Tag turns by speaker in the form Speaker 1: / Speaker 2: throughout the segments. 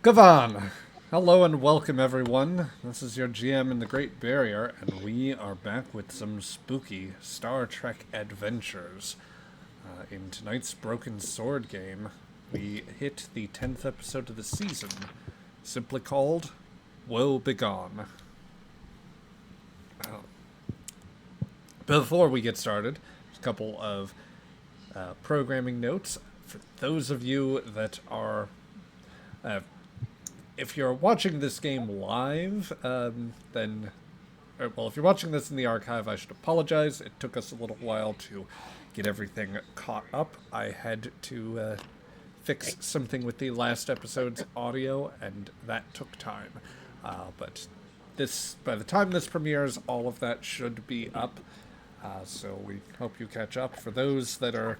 Speaker 1: Kavan! Hello and welcome everyone. This is your GM in the Great Barrier, and we are back with some spooky Star Trek adventures. In tonight's Broken Sword game, we hit the 10th episode of the season, simply called Woe Begone. Before we get started, a couple of programming notes. For those of you that are if you're watching this game live, if you're watching this in the archive, I should apologize. It took us a little while to get everything caught up. I had to fix something with the last episode's audio, and that took time. But by the time this premieres, all of that should be up. So we hope you catch up. For those that are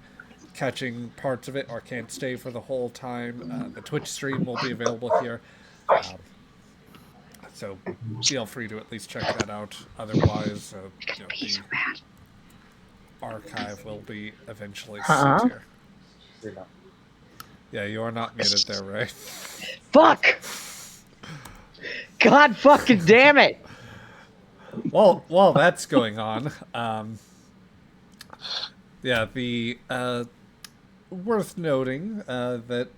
Speaker 1: catching parts of it or can't stay for the whole time, the Twitch stream will be available here. So feel free to at least check that out. Otherwise, the archive will be eventually sent here. Yeah, you are not muted there, Ray.
Speaker 2: Fuck! God fucking damn it!
Speaker 1: Well, while that's going on, worth noting that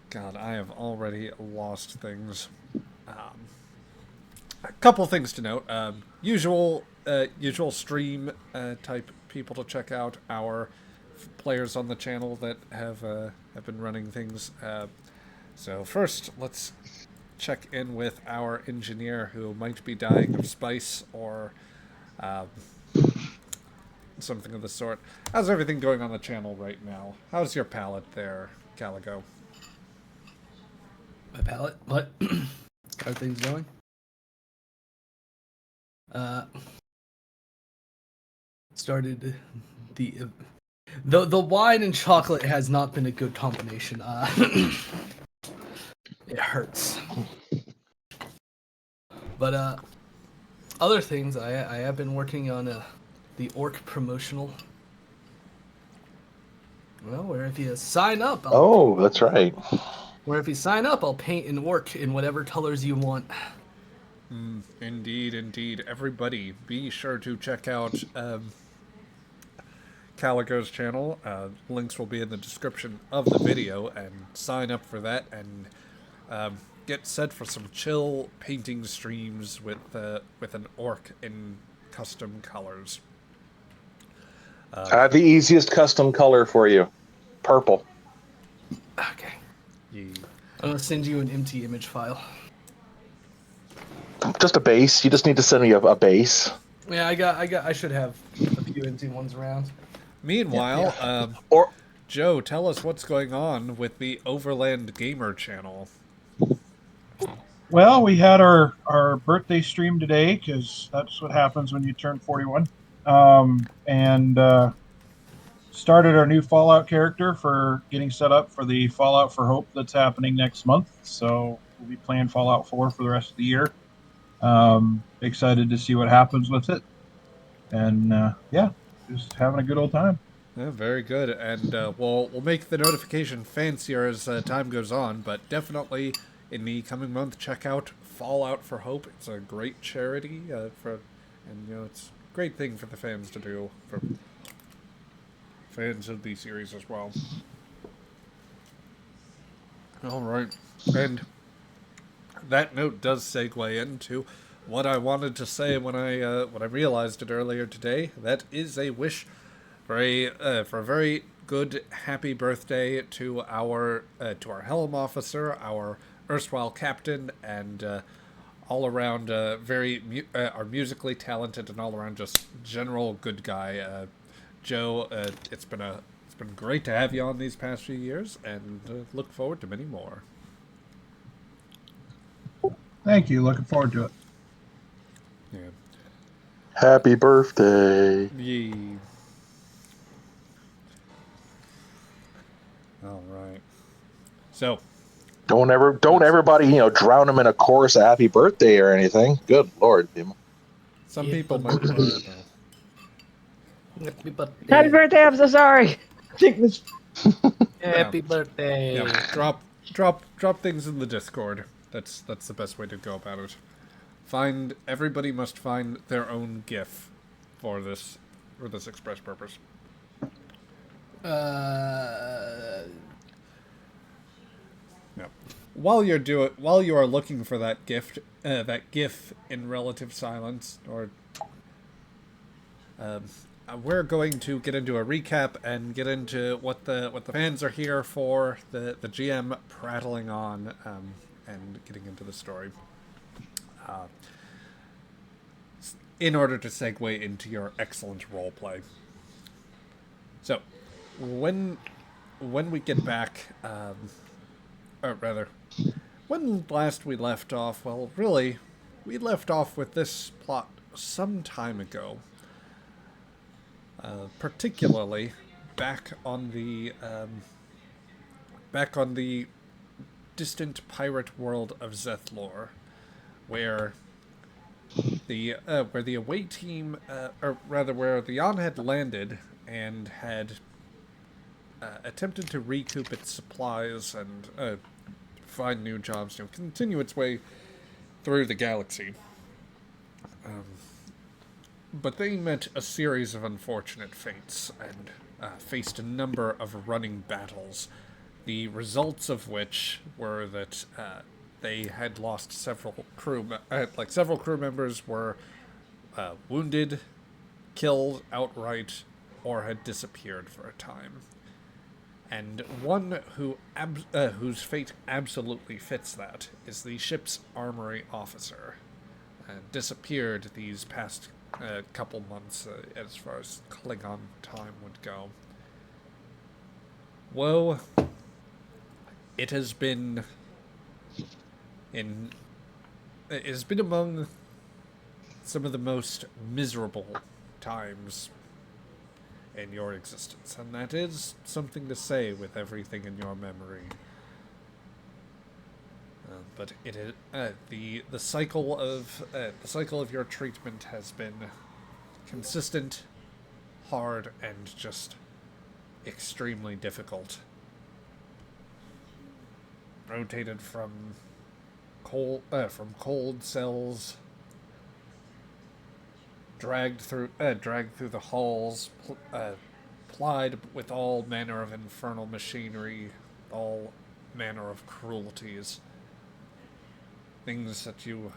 Speaker 1: God, I have already lost things. A couple things to note. Usual stream type people to check out. Our players on the channel that have been running things. So first, let's check in with our engineer who might be dying of spice or something of the sort. How's everything going on the channel right now? How's your palette there, Caligo?
Speaker 3: My palette? What? How are things going? Started the wine and chocolate has not been a good combination. It hurts. But other things, I have been working on the orc promotional. Well, where if you sign up,
Speaker 4: that's right.
Speaker 3: Where if you sign up, I'll paint an orc in whatever colors you want.
Speaker 1: Indeed. Everybody, be sure to check out Caligo's channel. Links will be in the description of the video, and sign up for that, and get set for some chill painting streams with an orc in custom colors.
Speaker 4: The easiest custom color for you, purple.
Speaker 3: Okay. I'm gonna send you an empty image file.
Speaker 4: Just a base. You just need to send me a base.
Speaker 3: Yeah, I should have a few empty ones around.
Speaker 1: Meanwhile, Joe, tell us what's going on with the OverlandGamer channel.
Speaker 5: Well, we had our birthday stream today, because that's what happens when you turn 41. And started our new Fallout character for getting set up for the Fallout for Hope that's happening next month. So we'll be playing Fallout 4 for the rest of the year. Excited to see what happens with it. And just having a good old time.
Speaker 1: Yeah, very good. And we'll make the notification fancier as time goes on, but definitely in the coming month, check out Fallout for Hope. It's a great charity it's a great thing for the fans to do, for fans of the series as well. All right, and that note does segue into what I wanted to say when I realized it earlier today. That is a wish for a very good happy birthday to our helm officer, our erstwhile captain, and all around our musically talented and all around just general good guy, Joe. It's been great to have you on these past few years, and look forward to many more.
Speaker 5: Thank you. Looking forward to it.
Speaker 1: Yeah.
Speaker 4: Happy birthday.
Speaker 1: Yee. All right. So,
Speaker 4: Don't everybody, drown him in a chorus of happy birthday or anything. Good Lord.
Speaker 1: some people might want to know.
Speaker 2: Happy birthday, I'm so sorry! I think this
Speaker 3: Happy birthday.
Speaker 1: Yeah, drop things in the Discord. That's the best way to go about it. Everybody must find their own GIF for this express purpose. Yeah. While you are looking for that GIF in relative silence, or we're going to get into a recap and get into what the fans are here for. The GM prattling on and getting into the story. In order to segue into your excellent roleplay. So, when we get back, or rather, when last we left off, well, really, we left off with this plot some time ago. Particularly back on the distant pirate world of Zethlor, where the away team, or rather, where the Yon had landed and had attempted to recoup its supplies and find new jobs to continue its way through the galaxy. But they met a series of unfortunate fates and faced a number of running battles, the results of which were that they had lost several crew members were wounded, killed outright, or had disappeared for a time. And one whose fate absolutely fits that is the ship's armory officer. Disappeared these past couple months as far as Klingon time would go. Whoa. It has been among some of the most miserable times in your existence, and that is something to say with everything in your memory. But it is the cycle of your treatment has been consistent, hard, and just extremely difficult. Rotated from cold cells, dragged through the halls, plied with all manner of infernal machinery, all manner of cruelties. Things that you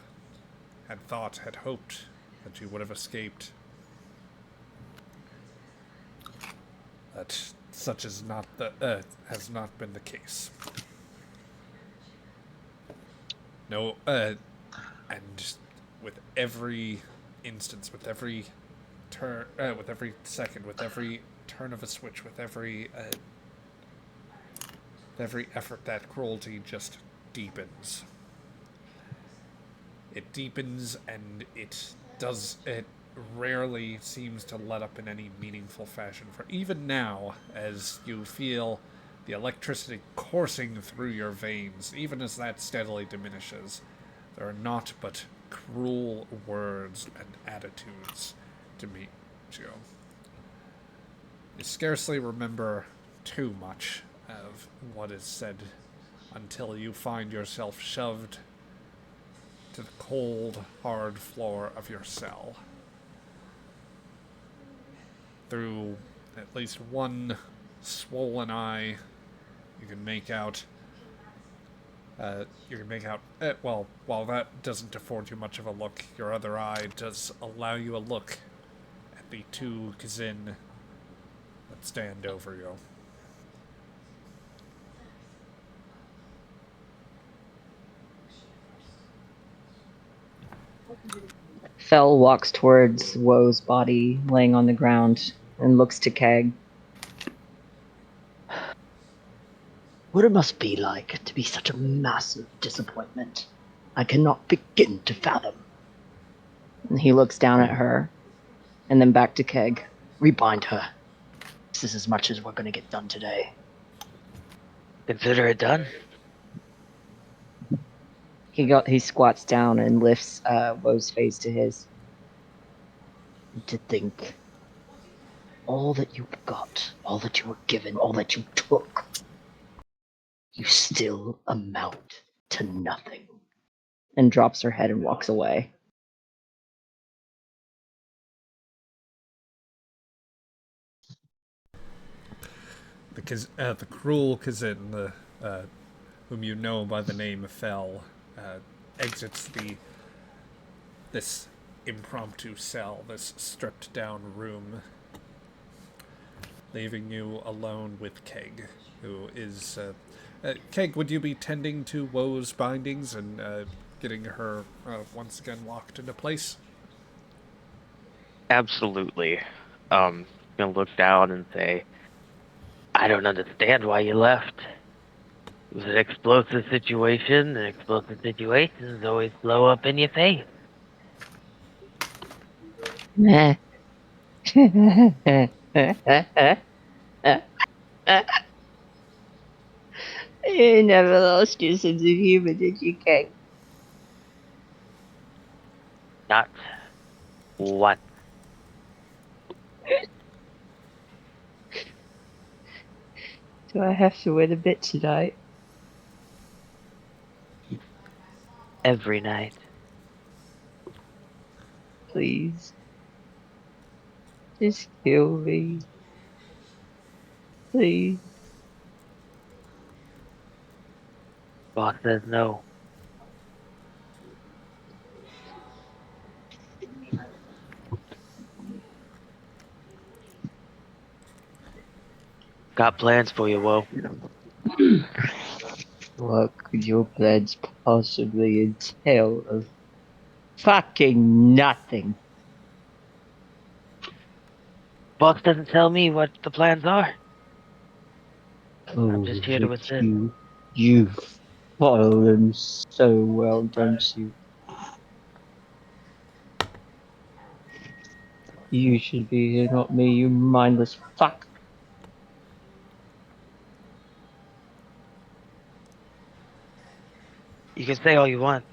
Speaker 1: had hoped that you would have escaped. That such has not been the case. No, and with every instance, with every turn, with every second, with every turn of a switch, with every effort, that cruelty just deepens. It deepens, and it rarely seems to let up in any meaningful fashion. For even now, as you feel the electricity coursing through your veins, even as that steadily diminishes, there are naught but cruel words and attitudes to meet you. You scarcely remember too much of what is said until you find yourself shoved to the cold, hard floor of your cell. Through at least one swollen eye, you can make out, well, while that doesn't afford you much of a look, your other eye does allow you a look at the two Kazin that stand over you.
Speaker 2: Fell walks towards Woe's body laying on the ground and looks to Keg.
Speaker 6: What it must be like to be such a massive disappointment, I cannot begin to fathom.
Speaker 2: And he looks down at her and then back to Keg.
Speaker 6: Rebind her. This is as much as we're going to get done today.
Speaker 7: Consider it done.
Speaker 2: He squats down and lifts Woe's face to his.
Speaker 6: To think all that you got, all that you were given, all that you took, you still amount to nothing.
Speaker 2: And drops her head and walks away.
Speaker 1: The cruel Kazin, whom you know by the name Fel, exits this impromptu cell, this stripped down room, leaving you alone with Keg, who is... Keg, would you be tending to Woe's bindings and getting her once again locked into place?
Speaker 7: Absolutely. Gonna look down and say, I don't understand why you left. It was an explosive situation, and explosive situations always blow up in your face.
Speaker 2: Meh. You never lost your sense of humor, did you, Kate?
Speaker 7: Not one.
Speaker 2: Do I have to win a bit tonight?
Speaker 7: Every night.
Speaker 2: Please. Just kill me. Please.
Speaker 7: Boss says no. Got plans for you, Woe.
Speaker 2: What could your plans possibly entail of fucking nothing?
Speaker 7: Boss doesn't tell me what the plans are.
Speaker 2: Oh,
Speaker 7: I'm just here to
Speaker 2: look,
Speaker 7: assist.
Speaker 2: you follow them so well, don't you? You should be here, not me, you mindless fuck.
Speaker 7: You can say all you want,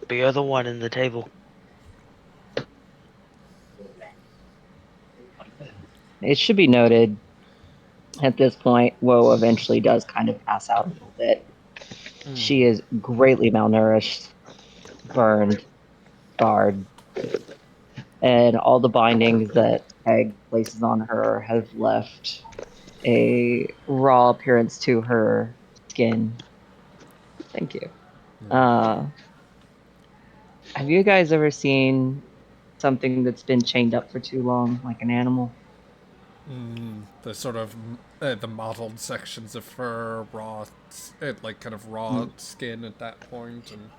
Speaker 7: but you're the one in the table.
Speaker 2: It should be noted at this point, Woe eventually does kind of pass out a little bit. She is greatly malnourished, burned, scarred, and all the bindings that Peg places on her have left a raw appearance to her skin. Thank you. Have you guys ever seen something that's been chained up for too long, like an animal?
Speaker 1: The sort of the mottled sections of fur, raw, like kind of raw skin at that point, and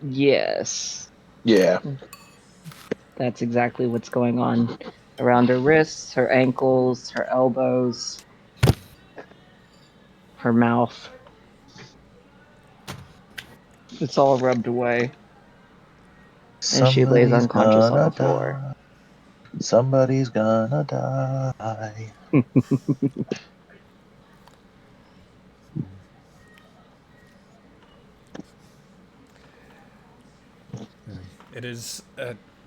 Speaker 2: Yes.
Speaker 4: Yeah.
Speaker 2: That's exactly what's going on around her wrists, her ankles, her elbows, her mouth. It's all rubbed away. And she lays
Speaker 4: Somebody's
Speaker 2: unconscious on the
Speaker 4: gonna
Speaker 2: floor.
Speaker 4: die. Somebody's gonna die.
Speaker 1: it is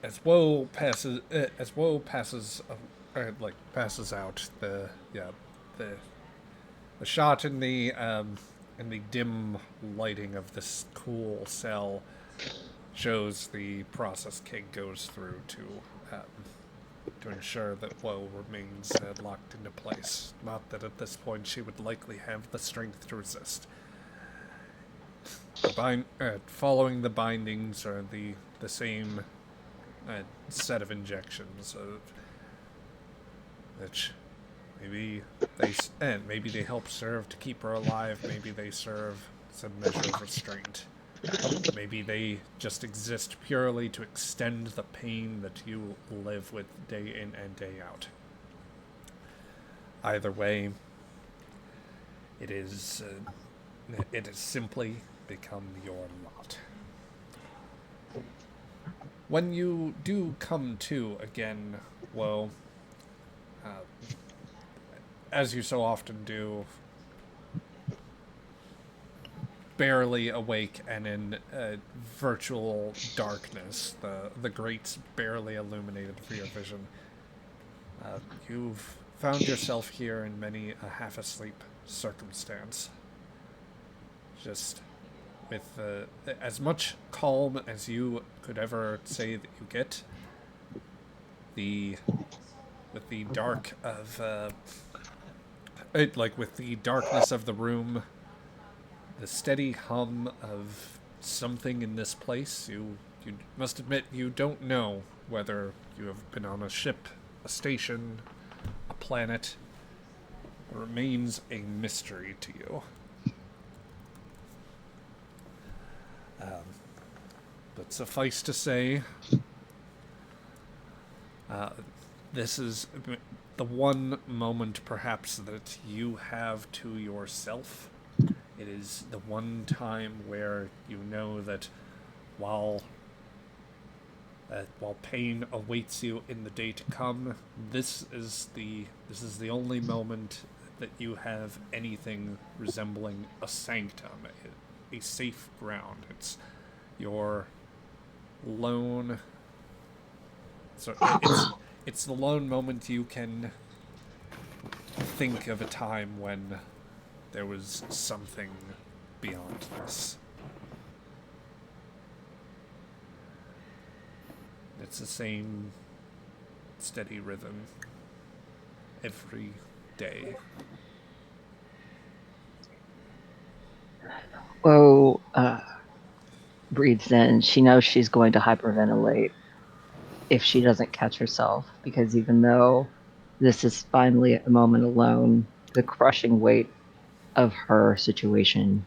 Speaker 1: as Woe passes passes out. The the shot in the dim lighting of this cool cell shows the process King goes through to ensure that Woe remains locked into place. Not that at this point she would likely have the strength to resist. Following the bindings are the same set of injections of which maybe they help serve to keep her alive. Maybe they serve some measure of restraint. Maybe they just exist purely to extend the pain that you live with day in and day out. Either way, it is simply become your lot. When you do come to again, well, as you so often do, barely awake and in virtual darkness, the grates barely illuminated for your vision, You've found yourself here in many a half-asleep circumstance. Just with as much calm as you could ever say that you get, with the dark of with the darkness of the room, the steady hum of something in this place. You must admit you don't know whether you have been on a ship, a station, a planet. It remains a mystery to you. But suffice to say, this is the one moment perhaps that you have to yourself. It is the one time where you know that while pain awaits you in the day to come, this is the only moment that you have anything resembling a sanctum, a safe ground. It's your lone. So it's the lone moment you can think of a time when there was something beyond this. It's the same steady rhythm every day.
Speaker 2: Woe breathes in. She knows she's going to hyperventilate if she doesn't catch herself, because even though this is finally a moment alone, the crushing weight of her situation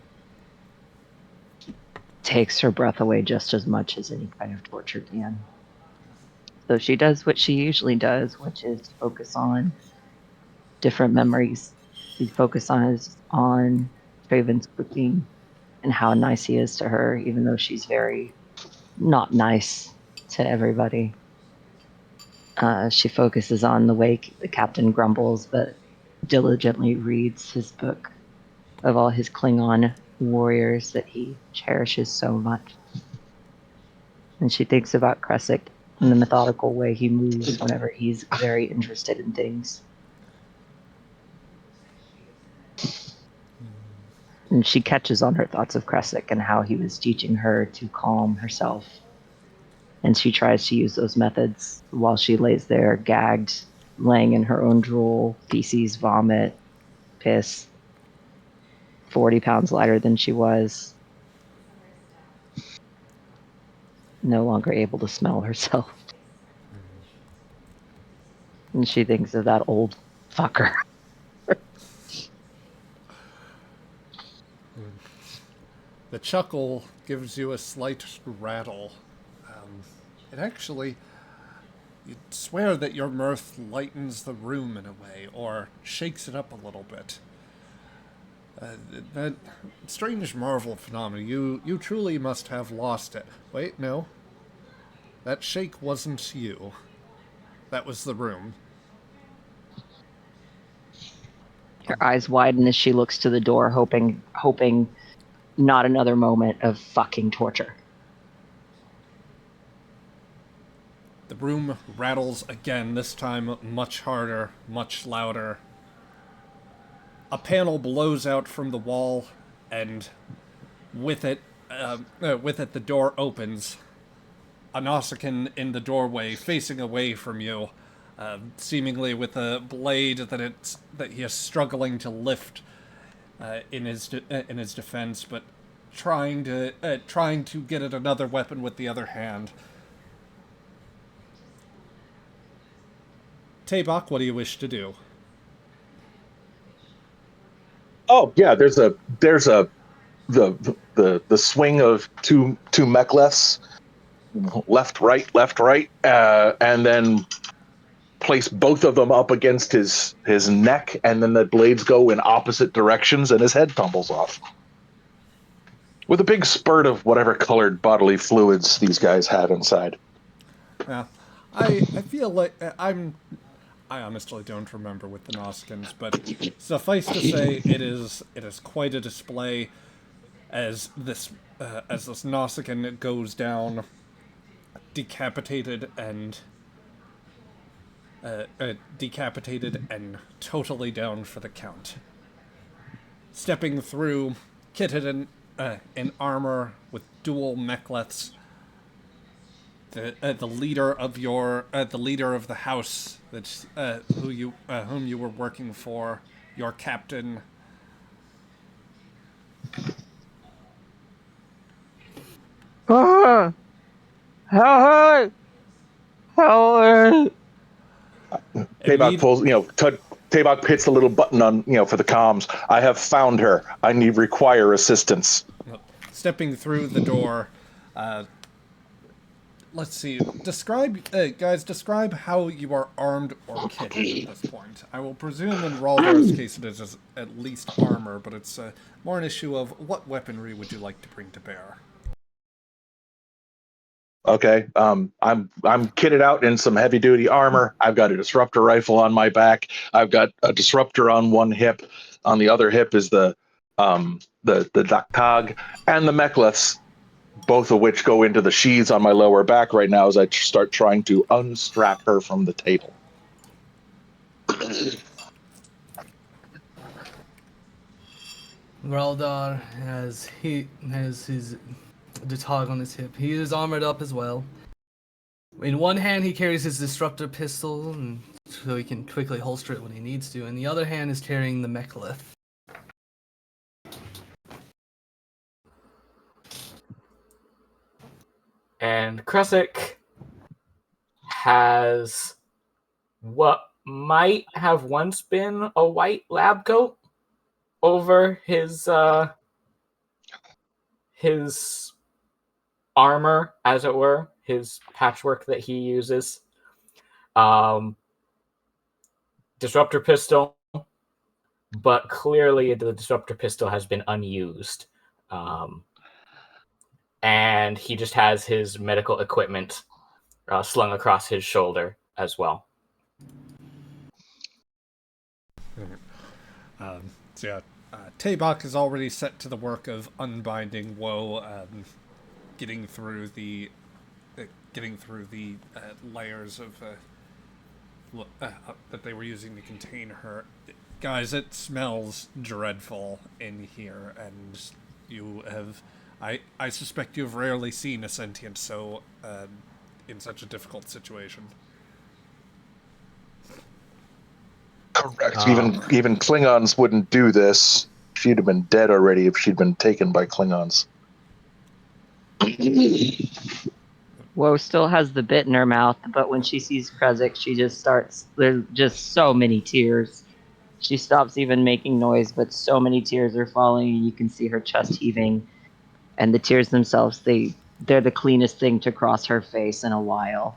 Speaker 2: takes her breath away just as much as any kind of torture can. So she does what she usually does, which is focus on different memories. She focuses on Traven's cooking and how nice he is to her, even though she's very not nice to everybody. She focuses on the way the captain grumbles, but diligently reads his book of all his Klingon warriors that he cherishes so much. And she thinks about Kresic and the methodical way he moves whenever he's very interested in things. And she catches on her thoughts of Kresic and how he was teaching her to calm herself. And she tries to use those methods while she lays there gagged, laying in her own drool, feces, vomit, piss, 40 pounds lighter than she was, no longer able to smell herself. And she thinks of that old fucker.
Speaker 1: The chuckle gives you a slight rattle. It actually, you'd swear that your mirth lightens the room in a way, or shakes it up a little bit. That strange Marvel phenomenon, you truly must have lost it. Wait, no. That shake wasn't you. That was the room.
Speaker 2: Her eyes widen as she looks to the door, hoping not another moment of fucking torture.
Speaker 1: The room rattles again, this time much harder, much louder. A panel blows out from the wall, and with it the door opens. A Nausicaan in the doorway, facing away from you, seemingly with a blade that he is struggling to lift in his defense, but trying to get at another weapon with the other hand. Tabak, what do you wish to do?
Speaker 4: Oh yeah, there's the swing of two mek'leths, left right, and then place both of them up against his neck, and then the blades go in opposite directions, and his head tumbles off with a big spurt of whatever colored bodily fluids these guys have inside.
Speaker 1: Yeah, I feel like I honestly don't remember with the Noskins, but suffice to say, it is quite a display as this Nausicaan goes down, decapitated and decapitated and totally down for the count. Stepping through, kitted in armor with dual mek'leths, the leader of the house that's whom you were working for, your captain.
Speaker 2: Ah! Help! Help!
Speaker 4: Tabak pulls, Tabak hits the little button on, for the comms. I have found her. I require assistance.
Speaker 1: Stepping through the door, let's see. Describe how you are armed or kitted at this point. I will presume in Raldar's case it is at least armor, but it's more an issue of what weaponry would you like to bring to bear.
Speaker 4: Okay, I'm kitted out in some heavy duty armor. I've got a disruptor rifle on my back. I've got a disruptor on one hip. On the other hip is the Daktag and the mek'leths, both of which go into the sheaths on my lower back right now as I start trying to unstrap her from the table.
Speaker 3: Graldar has his the tog on his hip. He is armored up as well. In one hand, he carries his disruptor pistol, so he can quickly holster it when he needs to. In the other hand, is carrying the mek'leth.
Speaker 8: And Kresik has what might have once been a white lab coat over his armor, as it were, his patchwork that he uses. Disruptor pistol, but clearly the disruptor pistol has been unused. And he just has his medical equipment slung across his shoulder as well.
Speaker 1: Tabak is already set to the work of unbinding Woe, getting through the layers of that they were using to contain her. Guys, it smells dreadful in here, and you have. I suspect you've rarely seen a sentient so in such a difficult situation.
Speaker 4: Correct. Even Klingons wouldn't do this. She'd have been dead already if she'd been taken by Klingons.
Speaker 2: Woe still has the bit in her mouth, but when she sees Kresik, she just starts. There's just so many tears. She stops even making noise, but so many tears are falling, and you can see her chest heaving. And the tears themselves, they're the cleanest thing to cross her face in a while.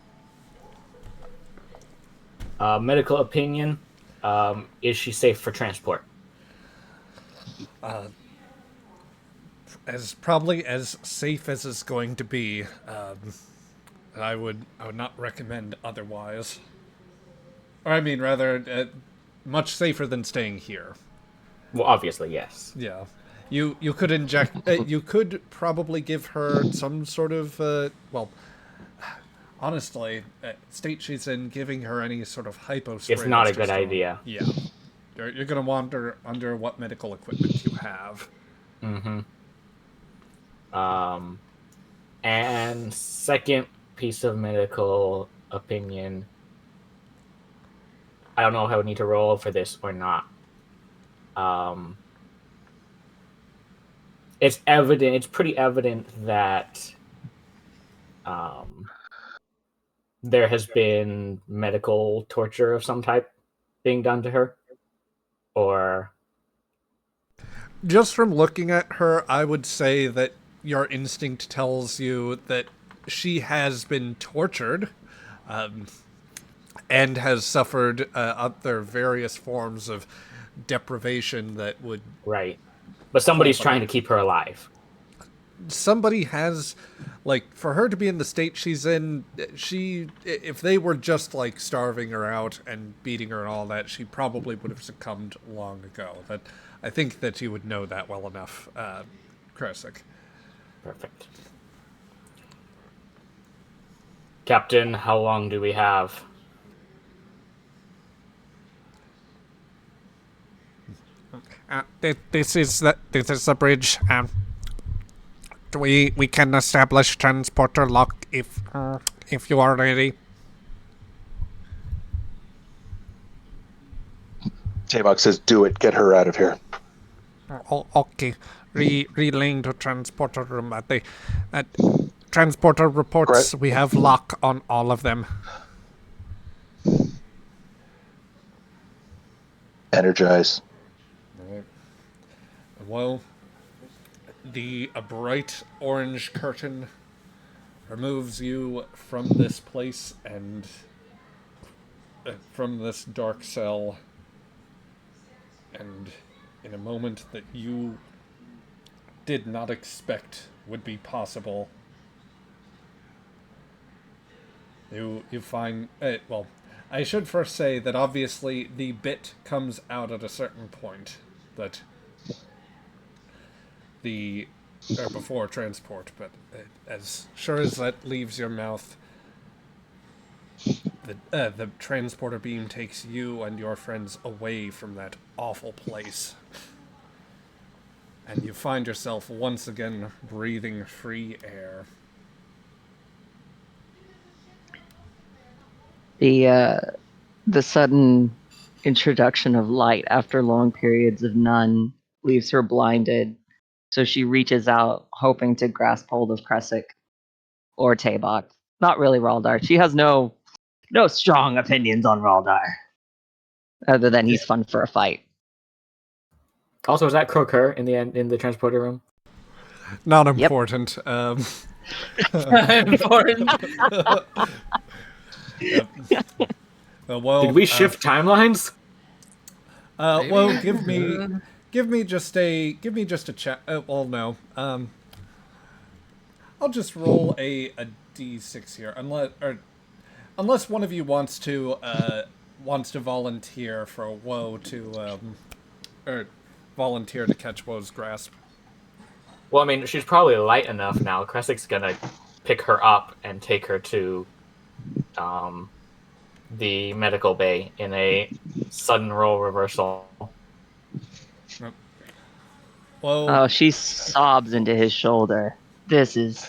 Speaker 8: Medical opinion, is she safe for transport?
Speaker 1: Probably as safe as it's going to be. I would not recommend otherwise. Or I mean, rather, much safer than staying here.
Speaker 8: Well, obviously, yes.
Speaker 1: Yeah. You could inject. You could probably give her some sort of. Honestly, state she's in, giving her any sort of hypo spray.
Speaker 8: It's not a good idea.
Speaker 1: Yeah. You're going to wander under what medical equipment you have.
Speaker 8: Mm-hmm. And second piece of medical opinion. I don't know if I would need to roll for this or not. It's evident. It's pretty evident that there has been medical torture of some type being done to her, or
Speaker 1: just from looking at her, I would say that your instinct tells you that she has been tortured, and has suffered other various forms of deprivation that would.
Speaker 8: Right. But somebody's trying to keep her alive.
Speaker 1: Somebody has, for her to be in the state she's in, if they were just, starving her out and beating her and all that, she probably would have succumbed long ago. I think that you would know that well enough, Kresik.
Speaker 8: Perfect. Captain, how long do we have?
Speaker 1: This is the bridge. We can establish transporter lock if you are ready.
Speaker 4: Tabok says, "Do it. Get her out of here."
Speaker 1: Okay. Relaying to transporter room. At transporter reports, we have lock on all of them.
Speaker 4: Energize.
Speaker 1: Right. Well, a bright orange curtain removes you from this place and from this dark cell, and in a moment that you did not expect would be possible, you find well, I should first say that obviously the bit comes out at a certain point that before transport, but as sure as that leaves your mouth, the transporter beam takes you and your friends away from that awful place. And you find yourself once again breathing free air.
Speaker 2: The sudden introduction of light after long periods of none leaves her blinded, so she reaches out, hoping to grasp hold of Kresic or Tabok. Not really Raldar. She has no strong opinions on Raldar, other than he's fun for a fight.
Speaker 8: Also, is that Croker in the transporter room?
Speaker 1: Not important.
Speaker 3: Important.
Speaker 1: Yep. Well,
Speaker 8: Did we shift timelines?
Speaker 1: Well, give me just a chat. Well, no. I'll just roll a d6 here, unless one of you wants to volunteer for Woe to or volunteer to catch Woe's grasp.
Speaker 8: Well, I mean, she's probably light enough now. Kresic's gonna pick her up and take her to the medical bay in a sudden role reversal.
Speaker 1: Well,
Speaker 2: Oh, she sobs into his shoulder. This is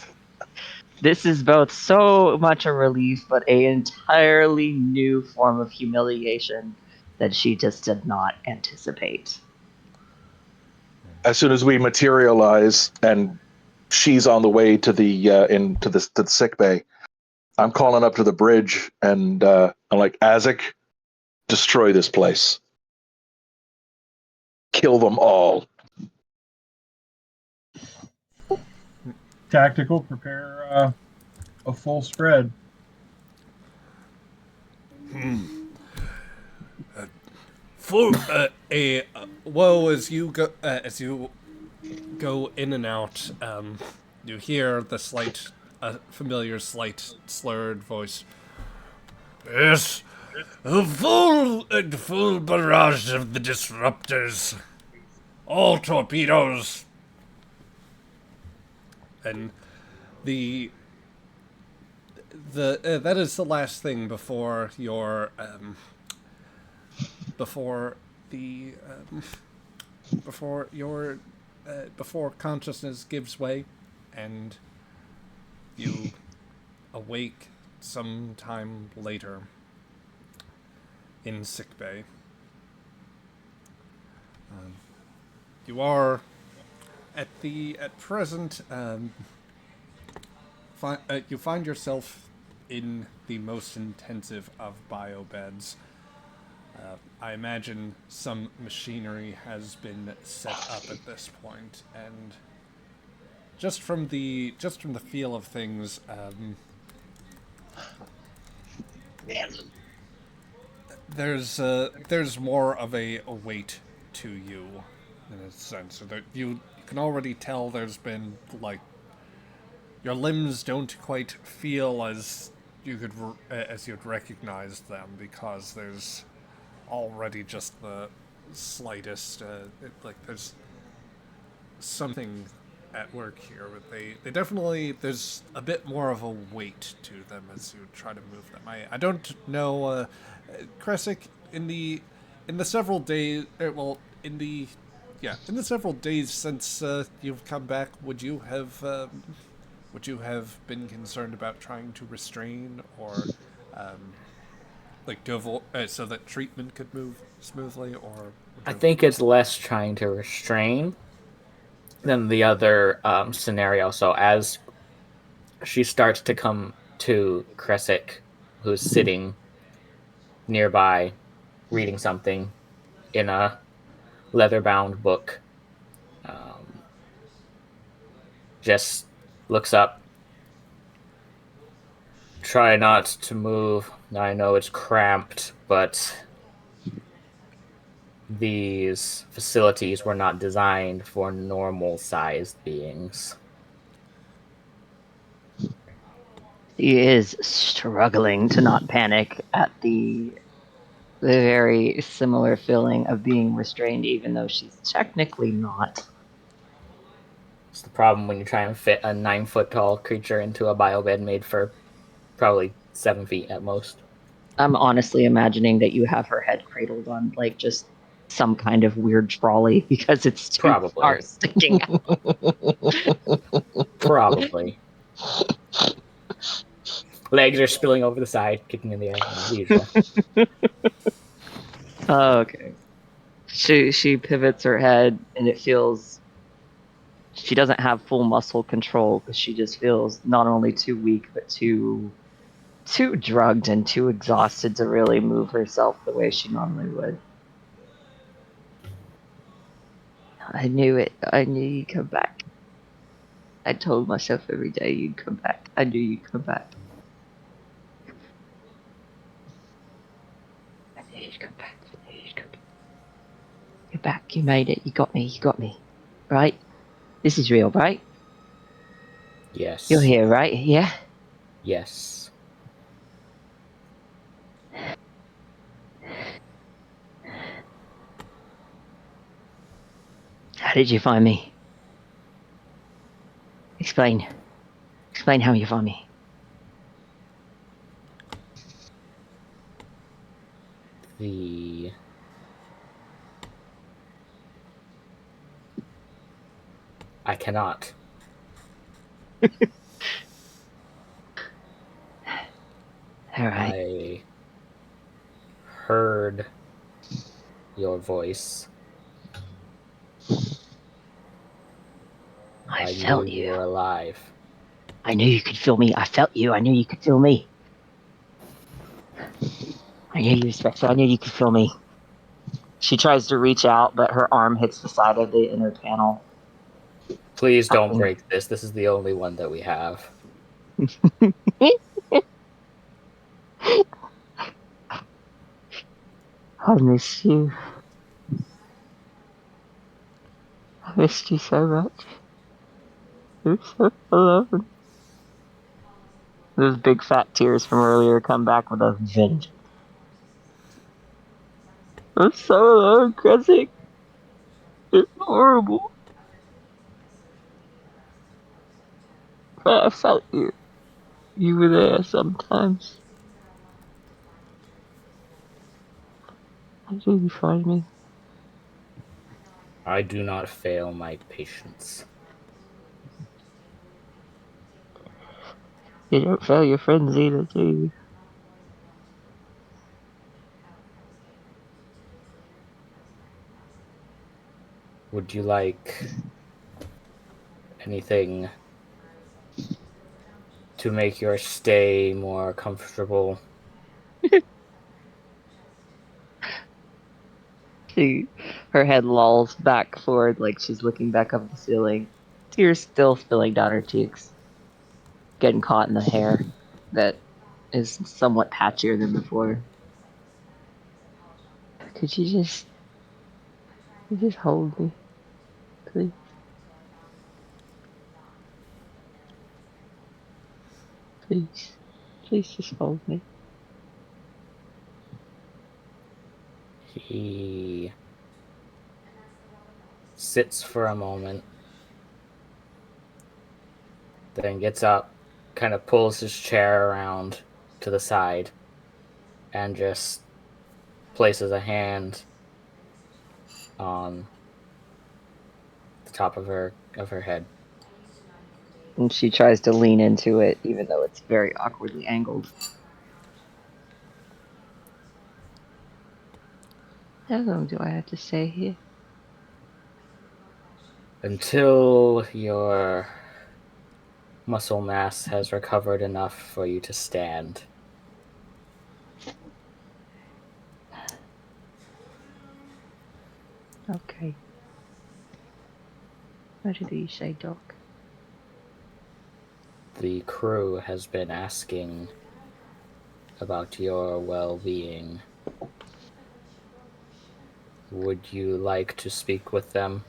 Speaker 2: both so much a relief, but an entirely new form of humiliation that she just did not anticipate.
Speaker 4: As soon as we materialize and she's on the way to the to the sick bay, I'm calling up to the bridge and I'm like, Azek, destroy this place. Kill them all.
Speaker 5: Tactical, prepare a full spread.
Speaker 1: Full Woe, as you go in and out, you hear the familiar slight slurred voice. Yes, a full barrage of the disruptors, all torpedoes, and that is the last thing before your before consciousness gives way, and you awake some time later in sickbay. You are at present. You find yourself in the most intensive of biobeds. I imagine some machinery has been set up at this point, and just from the feel of things, there's more of a weight to you, in a sense. That you can already tell there's been, like, your limbs don't quite feel as you'd recognize them, because there's already just the slightest there's something at work here, but they definitely, there's a bit more of a weight to them as you try to move them. I don't know, Kresic, in the several days, in the several days since you've come back, would you have been concerned about trying to restrain or like to avoid so that treatment could move smoothly, or
Speaker 8: I think it's less trying to restrain than the other scenario. So as she starts to come to Kresic, who's sitting nearby reading something in a leather-bound book, just looks up. Try not to move. I know it's cramped, but these facilities were not designed for normal-sized beings.
Speaker 2: She is struggling to not panic at the very similar feeling of being restrained, even though she's technically not.
Speaker 8: It's the problem when you try and fit a 9-foot-tall creature into a biobed made for probably 7 feet at most.
Speaker 2: I'm honestly imagining that you have her head cradled on like just some kind of weird trolley because it's too
Speaker 8: Probably.
Speaker 2: far sticking out.
Speaker 8: Probably. Legs are spilling over the side, kicking in the air, as usual.
Speaker 2: Okay. She pivots her head and it feels she doesn't have full muscle control because she just feels not only too weak but too drugged and too exhausted to really move herself the way she normally would. I knew it. I knew you'd come back. I told myself every day you'd come back. I knew you'd come back. I knew you'd come back. I knew you'd come back. You're back. You made it. You got me. You got me. Right? This is real, right?
Speaker 8: Yes.
Speaker 2: You're here, right? Yeah?
Speaker 8: Yes.
Speaker 2: How did you find me? Explain. Explain how you found me.
Speaker 8: I cannot.
Speaker 2: All right.
Speaker 8: I heard your voice.
Speaker 2: I
Speaker 8: I
Speaker 2: felt
Speaker 8: knew
Speaker 2: you.
Speaker 8: you were alive.
Speaker 2: I knew you could feel me. I felt you. I knew you could feel me. I knew you were special. I knew you could feel me. She tries to reach out, but her arm hits the side of the inner panel.
Speaker 8: Please don't break this. This is the only one that we have.
Speaker 2: I miss you. I missed you so much. You're so alone. Those big fat tears from earlier come back with a vengeance. I'm so alone, Kresic. It's horrible. But I felt you. You were there sometimes. How did you find me?
Speaker 8: I do not fail my patience.
Speaker 2: You don't fail your friends either, do you?
Speaker 8: Would you like anything to make your stay more comfortable?
Speaker 2: Her head lolls back forward like she's looking back up at the ceiling. Tears still spilling down her cheeks. Getting caught in the hair that is somewhat patchier than before. Could you just hold me, please? Please. Please just hold me.
Speaker 8: He sits for a moment, then gets up, kind of pulls his chair around to the side, and just places a hand on the top of her head.
Speaker 2: And she tries to lean into it, even though it's very awkwardly angled. How long do I have to stay here?
Speaker 8: Until your muscle mass has recovered enough for you to stand.
Speaker 2: Okay. Whatever you say, Doc.
Speaker 8: The crew has been asking about your well-being. Would you like to speak with them?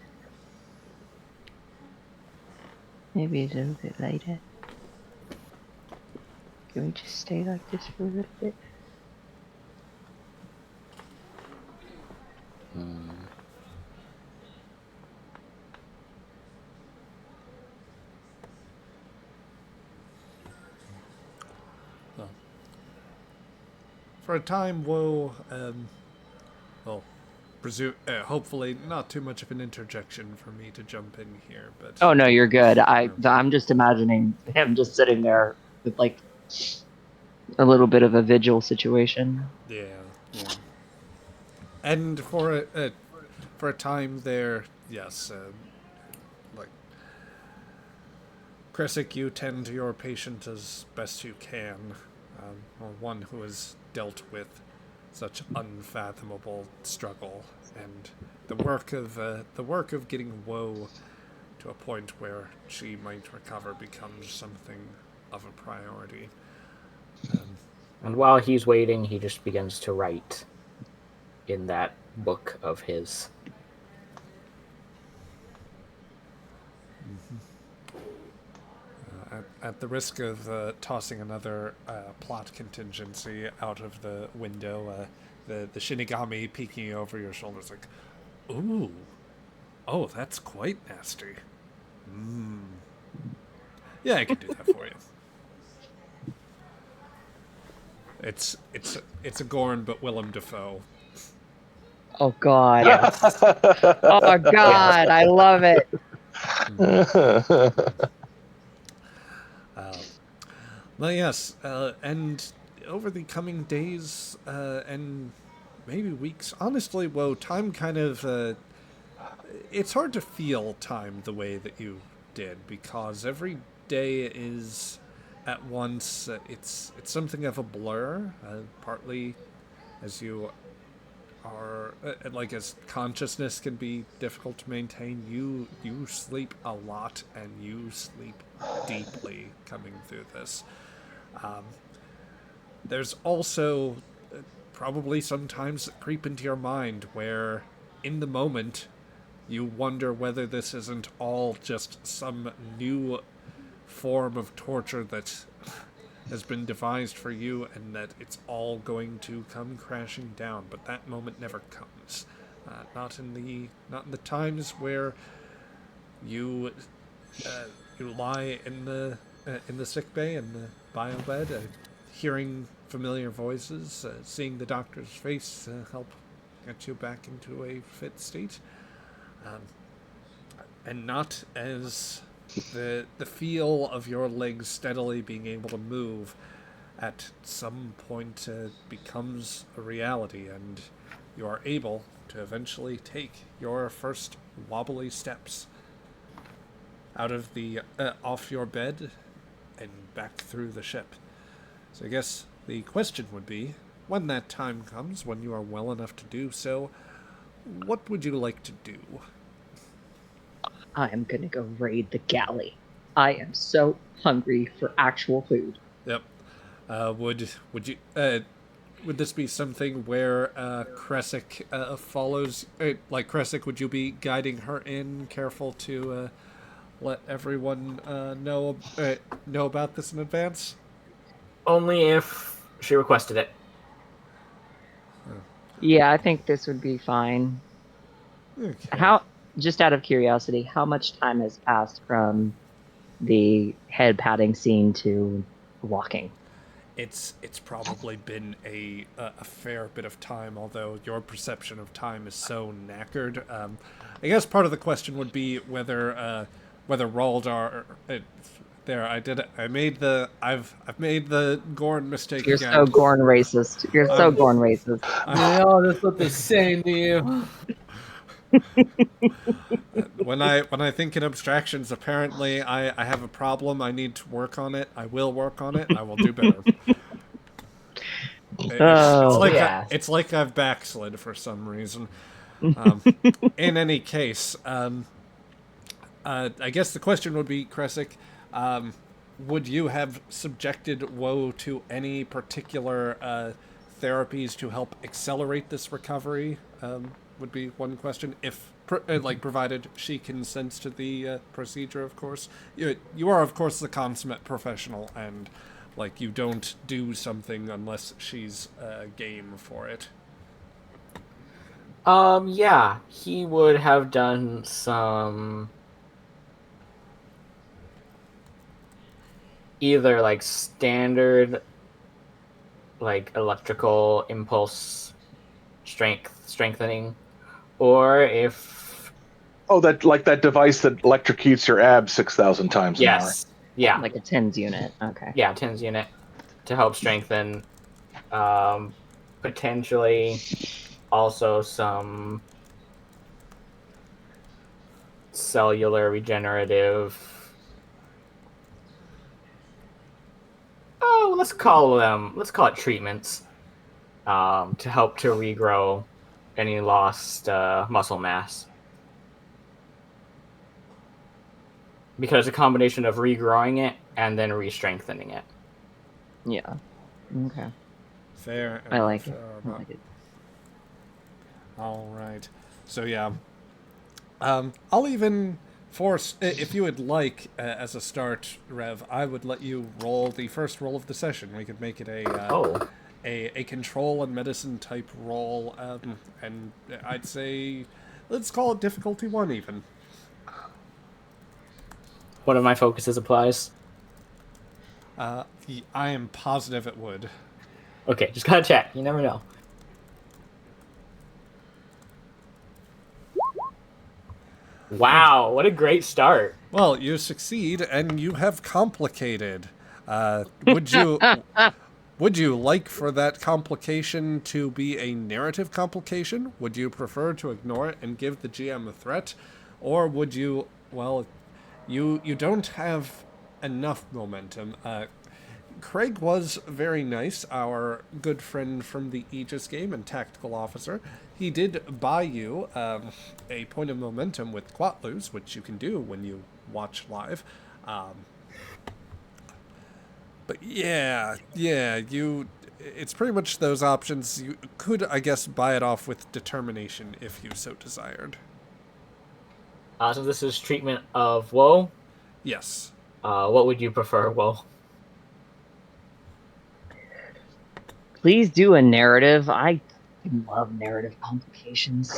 Speaker 2: Maybe a little bit later. Can we just stay like this for a little bit?
Speaker 1: For a time, Woe, hopefully not too much of an interjection for me to jump in here, but...
Speaker 2: Oh no, you're good. I'm just imagining him just sitting there with like a little bit of a vigil situation.
Speaker 1: Yeah. And for a time there, yes, like Kresic, you tend to your patient as best you can, or one who has dealt with such unfathomable struggle, and the work of getting Woe to a point where she might recover becomes something of a priority.
Speaker 8: And while he's waiting, he just begins to write in that book of his.
Speaker 1: At the risk of tossing another plot contingency out of the window, the Shinigami peeking over your shoulders like, ooh, oh, that's quite nasty. Yeah, I can do that for you. It's a Gorn, but Willem Dafoe.
Speaker 2: Oh God. Oh God, I love it.
Speaker 1: Well, yes, and over the coming days and maybe weeks, honestly, whoa, time kind of... it's hard to feel time the way that you did, because every day is at once... it's something of a blur, partly as you are... like, as consciousness can be difficult to maintain, you sleep a lot, and you sleep deeply coming through this. There's also probably sometimes that creep into your mind where, in the moment, you wonder whether this isn't all just some new form of torture that has been devised for you, and that it's all going to come crashing down. But that moment never comes. Not in the times where you lie in the sick bay, in the bio bed, hearing familiar voices, seeing the doctor's face help get you back into a fit state, and not as the feel of your legs steadily being able to move at some point becomes a reality, and you are able to eventually take your first wobbly steps out of the off your bed and back through the ship. So I guess the question would be, when that time comes, when you are well enough to do so, what would you like to do?
Speaker 2: I am gonna go raid the galley. I am so hungry for actual food.
Speaker 1: Yep. Would you would this be something where Kresic follows? Like Kresic, would you be guiding her in, careful to let everyone know about this in advance?
Speaker 8: Only if she requested it.
Speaker 2: Yeah, I think this would be fine.
Speaker 1: Okay.
Speaker 2: Just out of curiosity, how much time has passed from the head patting scene to walking?
Speaker 1: it's probably been a fair bit of time, although your perception of time is so knackered. I guess part of the question would be whether Raldar. There, I did it. I've made the Gorn mistake
Speaker 2: You're
Speaker 1: again.
Speaker 2: so Gorn racist. You're so Gorn racist.
Speaker 3: They all just look the same to you.
Speaker 1: When I think in abstractions, apparently I have a problem. I need to work on it. I will work on it. I will do better.
Speaker 2: Oh,
Speaker 8: yeah.
Speaker 1: It's like I've backslid for some reason. In any case, I guess the question would be, Kresic, would you have subjected Woe to any particular therapies to help accelerate this recovery? Would be one question. If provided she consents to the procedure, of course. You are, of course, the consummate professional, and you don't do something unless she's game for it.
Speaker 8: Yeah, he would have done some either standard electrical impulse strengthening, or if
Speaker 4: Oh, that device that electrocutes your abs 6,000 times an hour.
Speaker 8: yes, yeah,
Speaker 2: like a TENS unit. Okay.
Speaker 8: yeah, TENS unit to help strengthen. Potentially also some cellular regenerative. Oh, let's call it treatments. To help to regrow any lost muscle mass. Because a combination of regrowing it and then re-strengthening it.
Speaker 2: Yeah. Okay.
Speaker 1: Fair.
Speaker 2: I like it.
Speaker 1: All right. So yeah, I'll even force, if you would like, as a start, Rev, I would let you roll the first roll of the session. We could make it a control and medicine type roll, and I'd say let's call it difficulty 1 even.
Speaker 8: One of my focuses applies.
Speaker 1: I am positive it would.
Speaker 8: Okay, just gotta check. You never know. Wow, what a great start.
Speaker 1: Well, you succeed, and you have complicated. Would you like for that complication to be a narrative complication? Would you prefer to ignore it and give the GM a threat? Or would you, well, you don't have enough momentum. Craig was very nice, our good friend from the Aegis game and tactical officer. He did buy you a point of momentum with Quatlus, which you can do when you watch live. But yeah, it's pretty much those options. You could, I guess, buy it off with determination if you so desired.
Speaker 8: So this is treatment of woe.
Speaker 1: Yes.
Speaker 8: What would you prefer, woe?
Speaker 2: Please do a narrative. I love narrative complications.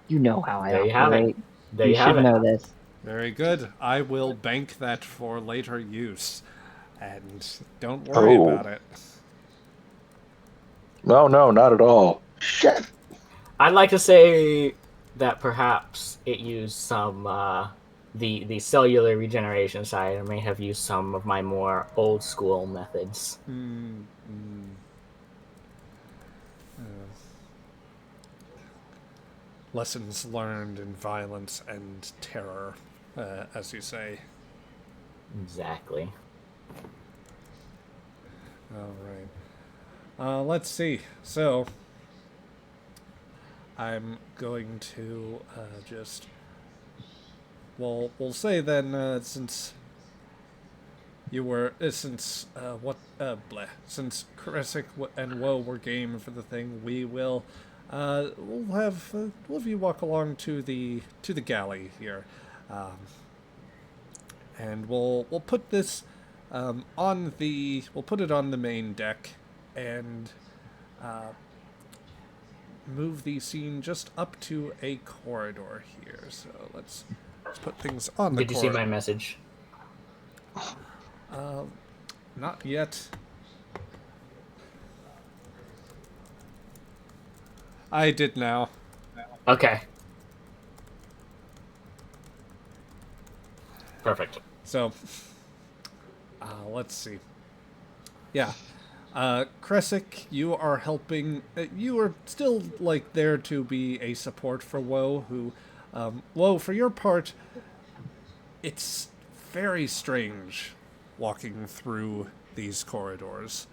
Speaker 2: You know how I
Speaker 8: There you have
Speaker 2: operate.
Speaker 8: it. There
Speaker 2: You
Speaker 8: you have
Speaker 2: should
Speaker 8: it.
Speaker 2: know this.
Speaker 1: Very good. I will bank that for later use. And don't worry about it.
Speaker 4: No, not at all. Shit.
Speaker 8: I'd like to say that perhaps it used some the cellular regeneration side. I may have used some of my more old school methods.
Speaker 1: Lessons learned in violence and terror, as you say.
Speaker 8: Exactly.
Speaker 1: All right. Let's see. So, I'm going to just... Well, we'll say then, since you were... since Kresic and Woe were game for the thing, we'll have you walk along to the galley here, and we'll put this we'll put it on the main deck, and move the scene just up to a corridor here. So let's put things on the corridor.
Speaker 8: Did you see my message?
Speaker 1: Not yet. I did now.
Speaker 8: Okay. Perfect.
Speaker 1: So, let's see. Yeah. Kresic, you are helping. You are still, like, there to be a support for Woe, who. Woe, for your part, it's very strange walking through these corridors.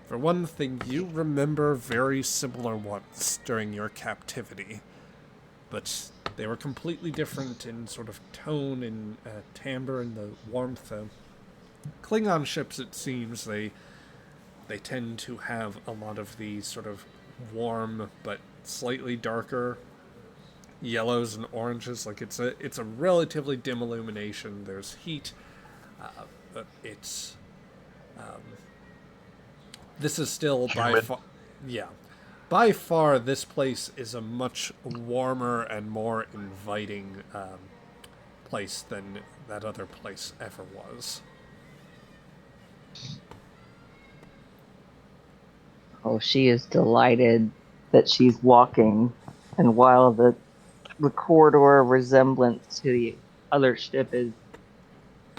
Speaker 1: For one thing, you remember very similar ones during your captivity, but they were completely different in sort of tone and timbre and the warmth. Klingon ships, it seems, they tend to have a lot of these sort of warm but slightly darker yellows and oranges. Like it's a relatively dim illumination. There's heat, but it's this is still by
Speaker 4: Humid.
Speaker 1: far, yeah, by far this place is a much warmer and more inviting place than that other place ever was.
Speaker 2: Oh, she is delighted that she's walking, and while the corridor resemblance to the other ship is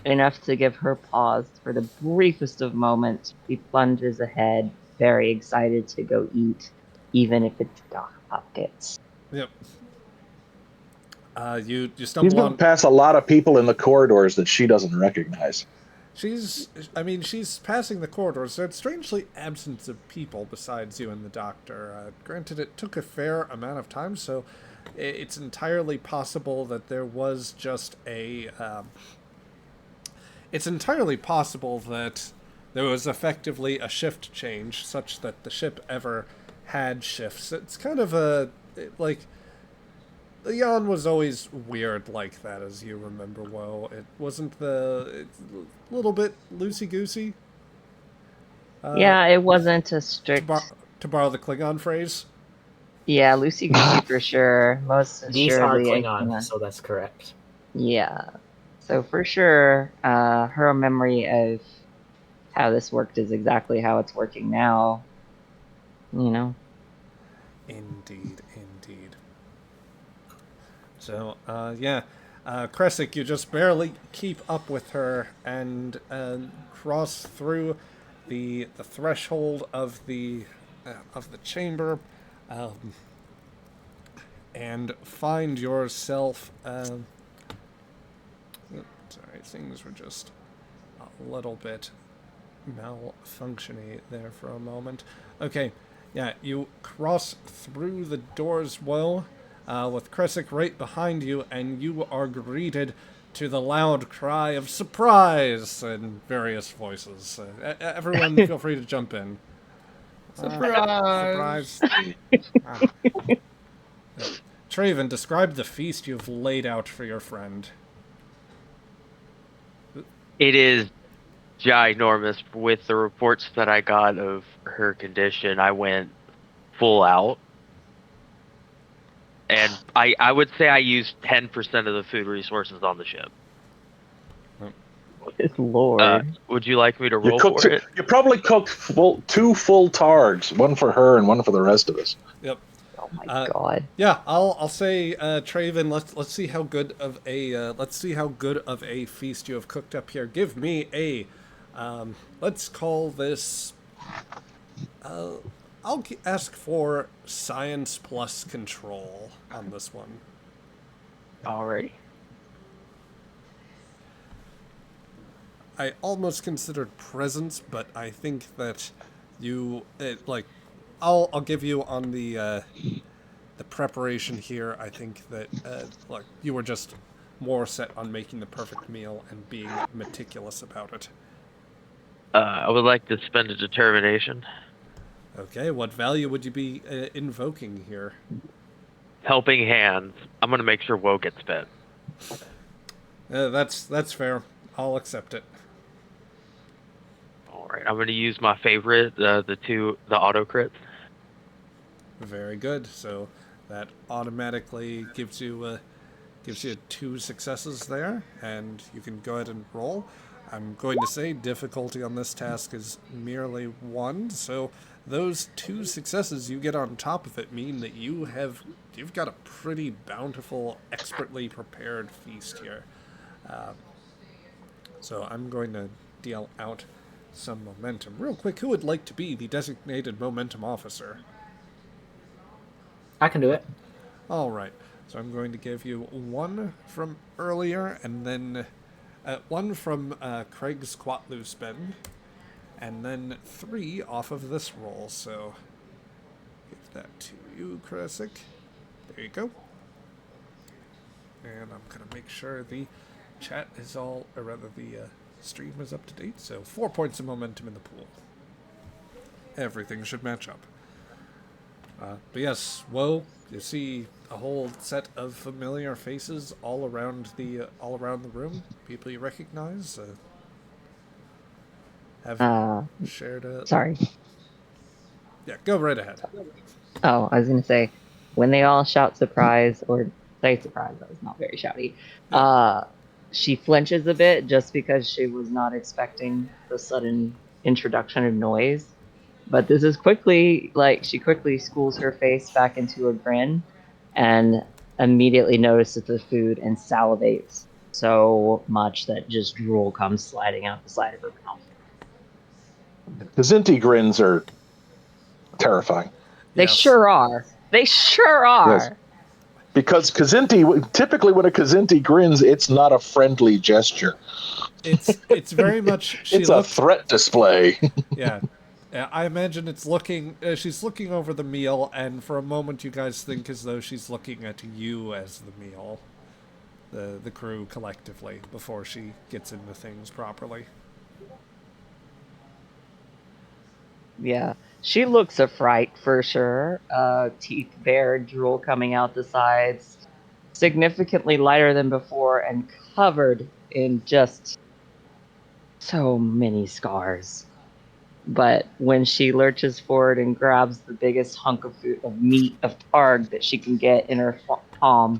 Speaker 2: enough to give her pause for the briefest of moments, she plunges ahead, very excited to go eat, even if it's Doc Pockets.
Speaker 1: Yep. You
Speaker 4: She's
Speaker 1: stumble
Speaker 4: going
Speaker 1: on.
Speaker 4: past a lot of people in the corridors that she doesn't recognize.
Speaker 1: She's passing the corridors. There's strangely absence of people besides you and the doctor. Granted, it took a fair amount of time, so it's entirely possible that there was just a. It's entirely possible that there was effectively a shift change, such that the ship ever had shifts. It's kind of like. The yawn was always weird like that, as you remember well. It wasn't it's a little bit loosey-goosey.
Speaker 2: Yeah, it wasn't a
Speaker 1: To,
Speaker 2: strict.
Speaker 1: to borrow the Klingon phrase.
Speaker 2: Yeah, Lucy Goosey for sure. Most
Speaker 8: These are
Speaker 2: assuredly a
Speaker 8: Klingon,
Speaker 2: Klingon.
Speaker 8: so that's correct.
Speaker 2: Yeah. So for sure, her memory of how this worked is exactly how it's working now. You know?
Speaker 1: Indeed, indeed. So, yeah. Kresic, you just barely keep up with her and cross through the threshold of the chamber, and find yourself. Sorry, things were just a little bit malfunctiony there for a moment. Okay, yeah, you cross through the doors well, with Kresic right behind you, and you are greeted to the loud cry of surprise in various voices. Everyone, feel free to jump in.
Speaker 3: Surprise!
Speaker 1: Ah. Traven, describe the feast you've laid out for your friend.
Speaker 7: It is ginormous. With the reports that I got of her condition, I went full out. And I would say I used 10% of the food resources on the ship.
Speaker 2: Good lord.
Speaker 7: Would you like me to roll for it?
Speaker 4: You probably cooked two full targs, one for her and one for the rest of us.
Speaker 1: Yep.
Speaker 2: Oh my god.
Speaker 1: Yeah, I'll say, Traven. Let's see how good of a feast you have cooked up here. Give me a, let's call this. I'll ask for science plus control on this one.
Speaker 7: Alrighty.
Speaker 1: I almost considered presence, but I think that I'll give you on the preparation here. I think that you were just more set on making the perfect meal and being meticulous about it.
Speaker 7: I would like to spend a determination.
Speaker 1: Okay, what value would you be invoking here?
Speaker 7: Helping hands. I'm gonna make sure Woe gets fed.
Speaker 1: That's fair. I'll accept it.
Speaker 7: Alright, I'm gonna use my favorite, the auto crits.
Speaker 1: Very good. So that automatically gives you 2 successes there, and you can go ahead and roll. I'm going to say difficulty on this task is merely 1, so those 2 successes you get on top of it mean that you've got a pretty bountiful, expertly prepared feast here. So I'm going to deal out some momentum. Real quick, who would like to be the designated momentum officer?
Speaker 8: I can do it.
Speaker 1: All right. So I'm going to give you 1 from earlier, and then 1 from Craig's Quatlu spend, and then 3 off of this roll. So give that to you, Krasik. There you go. And I'm going to make sure the chat is all, or rather the stream is up to date. So 4 points of momentum in the pool. Everything should match up. But yes, whoa, you see a whole set of familiar faces all around the room. People you recognize. Have shared a...
Speaker 2: Sorry.
Speaker 1: Yeah, go right ahead.
Speaker 2: Oh, I was going to say, when they all shout surprise, or say surprise, that was not very shouty, she flinches a bit just because she was not expecting the sudden introduction of noise. But this is quickly, she quickly schools her face back into a grin and immediately notices the food and salivates so much that just drool comes sliding out the side of her mouth.
Speaker 4: The Zinti grins are terrifying.
Speaker 2: They
Speaker 1: Yes.
Speaker 2: sure are. They sure are.
Speaker 4: Yes. Because Kazinti, typically when a Kazinti grins, it's not a friendly gesture.
Speaker 1: It's very much...
Speaker 4: It's a threat display.
Speaker 1: Yeah. I imagine it's looking... she's looking over the meal, and for a moment you guys think as though she's looking at you as the meal. The crew collectively, before she gets into things properly.
Speaker 2: Yeah. She looks a fright for sure. Teeth bared, drool coming out the sides, significantly lighter than before, and covered in just so many scars. But when she lurches forward and grabs the biggest hunk of food, of meat, of targ that she can get in her palm,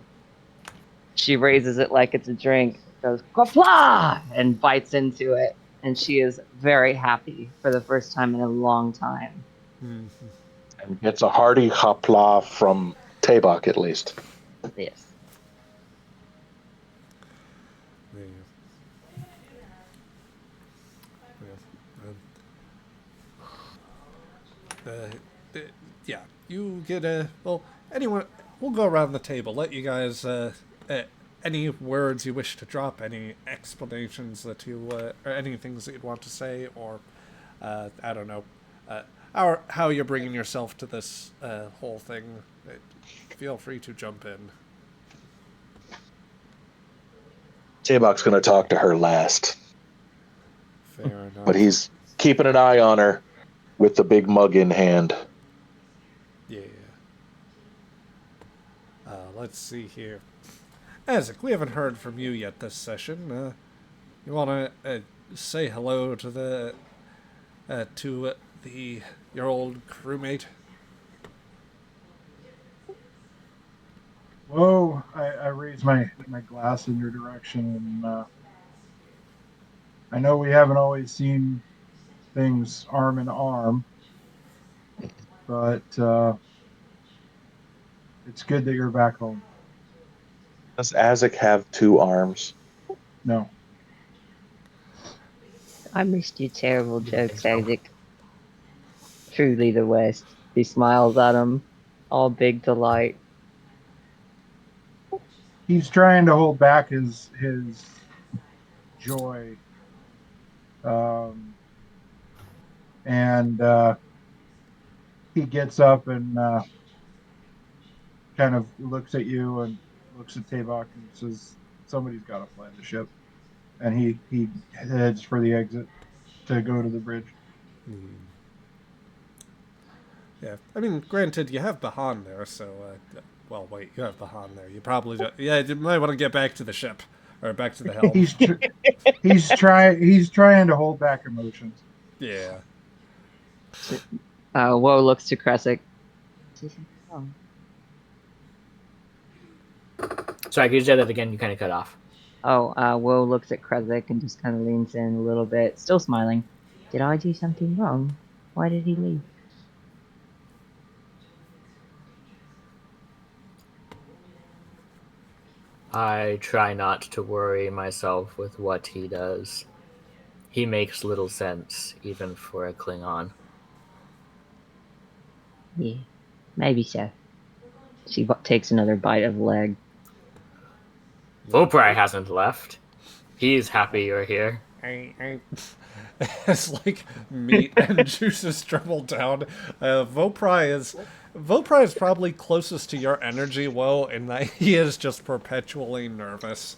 Speaker 2: she raises it like it's a drink, goes "Qapla!" and bites into it. And she is very happy for the first time in a long time.
Speaker 4: And gets a hearty hopla from Tabak, at least.
Speaker 2: Yes.
Speaker 1: Yeah, you get a... Well, anyone... We'll go around the table. Let you guys... any words you wish to drop, any explanations that you... or any things that you'd want to say, or... I don't know. How you're bringing yourself to this whole thing. Feel free to jump in.
Speaker 4: Tabak's going to talk to her last.
Speaker 1: Fair enough.
Speaker 4: But he's keeping an eye on her with the big mug in hand.
Speaker 1: Yeah. Let's see here. Isaac, we haven't heard from you yet this session. You want to say hello to the your old crewmate?
Speaker 5: Whoa! I raise my glass in your direction, and I know we haven't always seen things arm in arm, but it's good that you're back home.
Speaker 4: Does Isaac have 2 arms?
Speaker 5: No.
Speaker 2: I missed your terrible jokes, Isaac. Truly the West. He smiles at him, all big delight.
Speaker 5: He's trying to hold back his joy, and he gets up and kind of looks at you and looks at Tabak and says, "Somebody's got to fly the ship," and he heads for the exit to go to the bridge.
Speaker 1: Yeah, I mean, granted, you have Bahan there, so, well, wait, you have Bahan there. You probably don't, yeah, you might want to get back to the ship, or back to the helm.
Speaker 5: He's trying to hold back emotions.
Speaker 1: Yeah.
Speaker 2: Woe looks to Kresic.
Speaker 8: Sorry, could you say that again? You kind of cut off.
Speaker 2: Will looks at Kresik and just kind of leans in a little bit, still smiling. Did I do something wrong? Why did he leave?
Speaker 8: I try not to worry myself with what he does. He makes little sense, even for a Klingon.
Speaker 2: Yeah, maybe so. She takes another bite of leg.
Speaker 8: Voprai hasn't left. He's happy you're here.
Speaker 1: As like meat and juices dribble down, Voprai is probably closest to your energy, Woe, in that he is just perpetually nervous.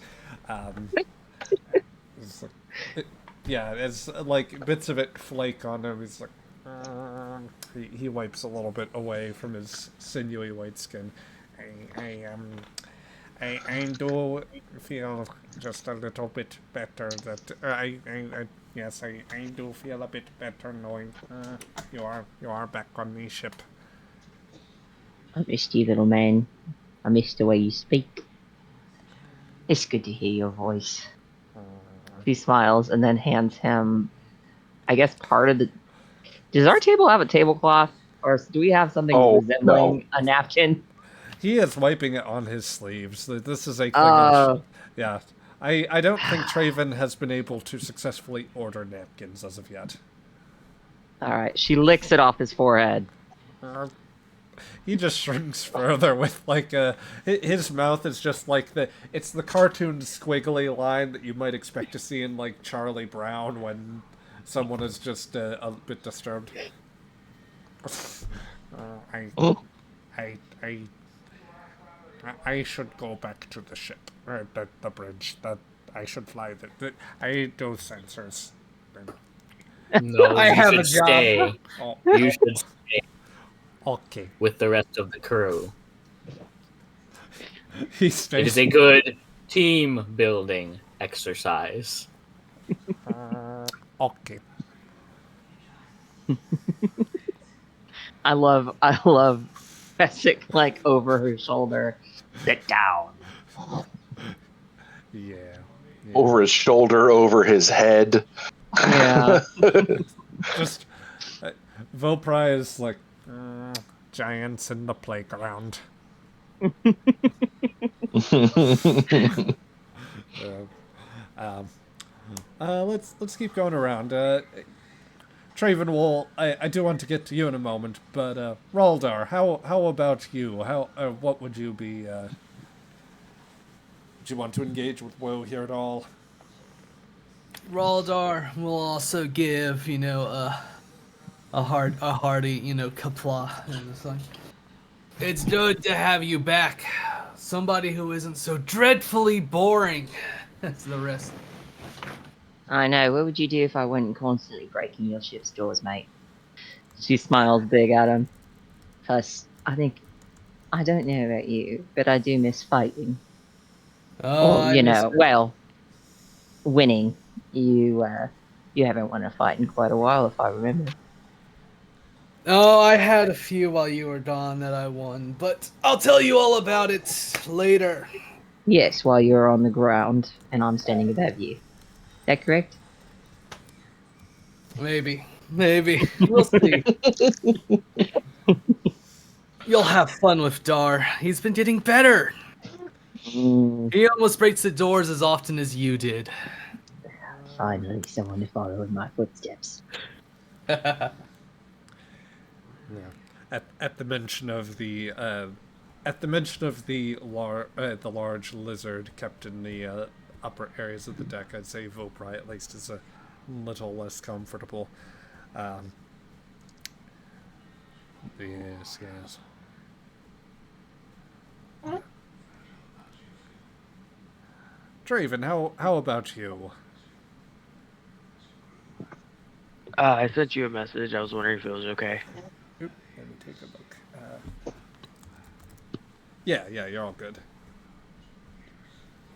Speaker 1: It's like, it's like bits of it flake on him. He's like, he wipes a little bit away from his sinewy white skin. I do feel just a little bit better that yes, I do feel a bit better knowing you are back on the ship.
Speaker 2: I missed you, little man. I missed the way you speak. It's good to hear your voice. She smiles and then hands him, I guess, part of the. Does our table have a tablecloth, or do we have something resembling a napkin?
Speaker 1: He is wiping it on his sleeves. This is a Klingon. Yeah. I don't think Traven has been able to successfully order napkins as of yet.
Speaker 2: Alright, she licks it off his forehead.
Speaker 1: He just shrinks further with like his mouth is just like it's the cartoon squiggly line that you might expect to see in like Charlie Brown when someone is just a bit disturbed. I should go back to the ship, or the bridge. That I should fly. I do sensors.
Speaker 8: No,
Speaker 3: I
Speaker 8: you
Speaker 3: have
Speaker 8: should
Speaker 3: a job.
Speaker 8: stay.
Speaker 1: Oh,
Speaker 8: You should stay
Speaker 1: okay.
Speaker 8: with the rest of the crew.
Speaker 1: He
Speaker 8: It
Speaker 1: stays.
Speaker 8: is a good team building exercise.
Speaker 1: Okay.
Speaker 2: I love Fessick like over her shoulder. Sit down.
Speaker 1: Yeah.
Speaker 4: Over his shoulder, over his head.
Speaker 2: Yeah.
Speaker 1: Just Voprai is like giants in the playground. Let's keep going around. Traven will. I do want to get to you in a moment, but Raldar, how about you? What would you be? Would you want to engage with Woe here at all?
Speaker 3: Raldar will also give, a hearty, kapla. And it's like, it's good to have you back. Somebody who isn't so dreadfully boring. That's the rest.
Speaker 2: I know. What would you do if I wasn't constantly breaking your ship's doors, mate? She smiles big at him. Plus, I don't know about you, but I do miss fighting.
Speaker 3: Oh,
Speaker 2: Winning. You haven't won a fight in quite a while, if I remember.
Speaker 3: Oh, I had a few while you were gone that I won, but I'll tell you all about it later.
Speaker 2: Yes, while you're on the ground and I'm standing above you. Is that correct?
Speaker 3: Maybe. We'll see. You'll have fun with Dar. He's been getting better. He almost breaks the doors as often as you did.
Speaker 2: Finally, someone to follow in my footsteps.
Speaker 1: Yeah. At the mention of the large lizard kept in the upper areas of the deck, I'd say Voprai at least is a little less comfortable. Yes. Draven, how about you?
Speaker 7: I sent you a message. I was wondering if it was okay.
Speaker 1: Oop, let me take a look. Yeah, you're all good.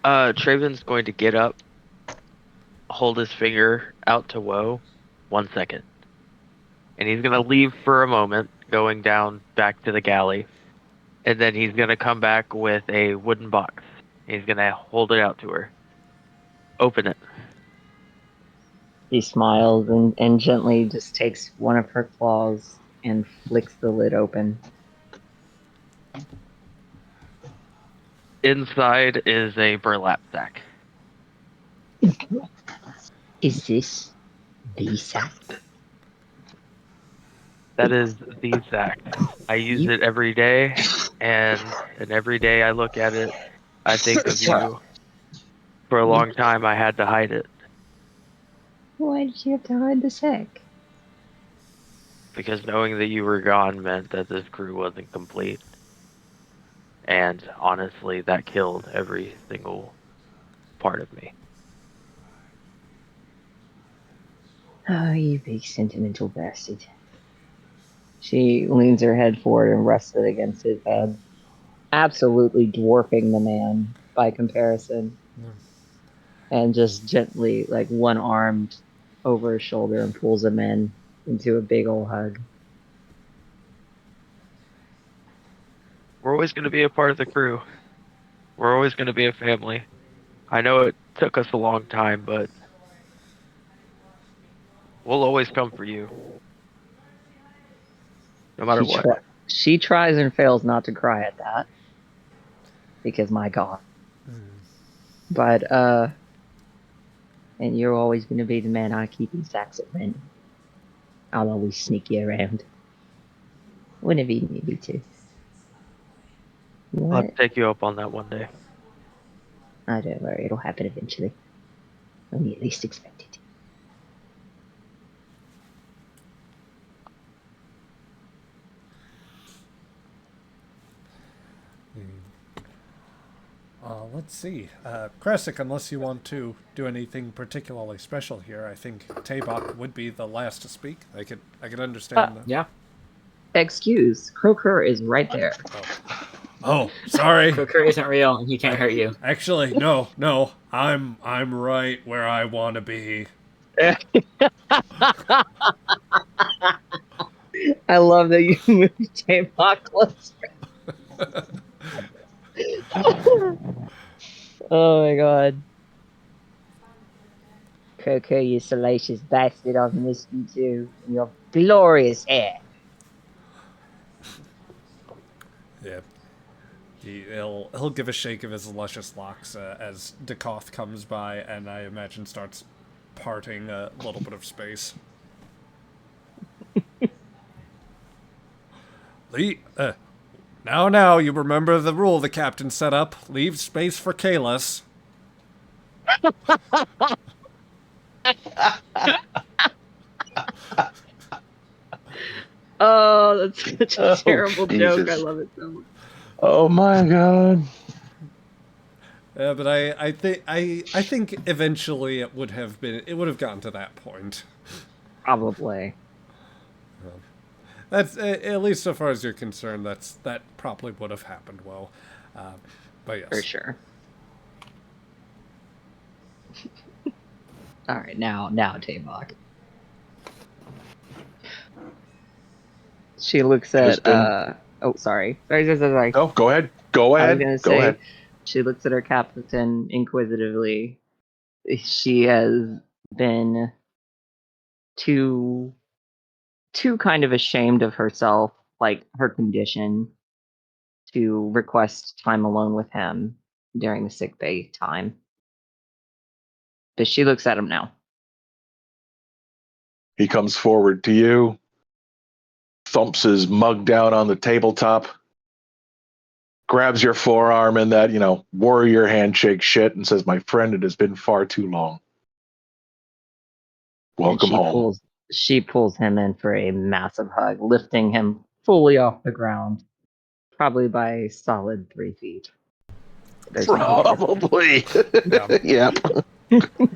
Speaker 7: Traven's going to get up, hold his finger out to Woe, 1 second. And he's going to leave for a moment, going down back to the galley. And then he's going to come back with a wooden box. He's going to hold it out to her. Open it.
Speaker 2: He smiles and gently just takes one of her claws and flicks the lid open.
Speaker 7: Inside is a burlap sack.
Speaker 6: Is this the sack?
Speaker 7: That is the sack. I use it every day, and every day I look at it, I think of you. For a long time, I had to hide it
Speaker 2: Why did you have to hide the sack?
Speaker 7: because knowing that you were gone meant that this crew wasn't complete. And honestly, that killed every single part of me.
Speaker 2: Oh, you big sentimental bastard. She leans her head forward and rests it against his head, absolutely dwarfing the man by comparison. And just gently, like one armed over his shoulder, and pulls him into a big old hug.
Speaker 7: We're always going to be a part of the crew. We're always going to be a family. I know it took us a long time, but we'll always come for you. No matter what.
Speaker 2: She tries and fails not to cry at that. Because my god. But, and you're always going to be the man I keep in sacks at rent. I'll always sneak you around. Whenever you need me to.
Speaker 7: I'll
Speaker 2: What?
Speaker 7: take you up on that one day.
Speaker 2: Oh, don't worry, it'll happen eventually. When you least expect it.
Speaker 1: Let's see. Kresik, unless you want to do anything particularly special here, I think Tabok would be the last to speak. I could understand that.
Speaker 8: Yeah.
Speaker 2: Excuse, Croker is right there.
Speaker 1: Oh, sorry.
Speaker 8: Crooker isn't real, and he can't hurt you.
Speaker 1: Actually, no. I'm right where I want to be.
Speaker 2: I love that you moved Tabok closer. Oh my god. Coco, you salacious bastard, I've missed you too. And your glorious hair.
Speaker 1: Yeah. He'll give a shake of his luscious locks as Dekoth comes by, and I imagine starts parting a little bit of space. Now, you remember the rule the captain set up. Leave space for Kalis.
Speaker 2: Oh, that's such a terrible joke.
Speaker 4: Jesus.
Speaker 2: I love it so much.
Speaker 4: Oh my god.
Speaker 1: Yeah, but I think eventually it would have gotten to that point.
Speaker 2: Probably.
Speaker 1: That's at least so far as you're concerned. That probably would have happened. Well, but yes,
Speaker 2: For sure. All right, now, Tabok. She looks at. Oh, sorry. Sorry.
Speaker 4: No, go ahead. Go
Speaker 2: I was
Speaker 4: ahead.
Speaker 2: gonna
Speaker 4: Go
Speaker 2: say.
Speaker 4: ahead.
Speaker 2: She looks at her captain inquisitively. She has been too kind of ashamed of herself, like her condition, to request time alone with him during the sick bay time. But she looks at him now.
Speaker 4: He comes forward to you, thumps his mug down on the tabletop, grabs your forearm in that, warrior handshake shit, and says, "My friend, it has been far too long. Welcome home."
Speaker 2: She pulls him in for a massive hug, lifting him fully off the ground, probably by a solid 3 feet.
Speaker 4: Probably.
Speaker 1: Yeah.
Speaker 4: Yep.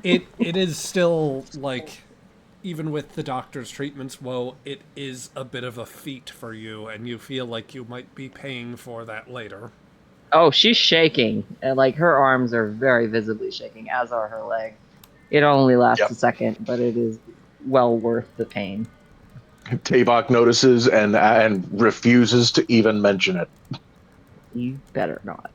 Speaker 1: It is still like, even with the doctor's treatments, it is a bit of a feat for you, and you feel like you might be paying for that later.
Speaker 2: Oh, she's shaking. And, like, her arms are very visibly shaking, as are her legs. It only lasts a second, but it is well worth the pain.
Speaker 4: Tabok notices and refuses to even mention it.
Speaker 2: You better not.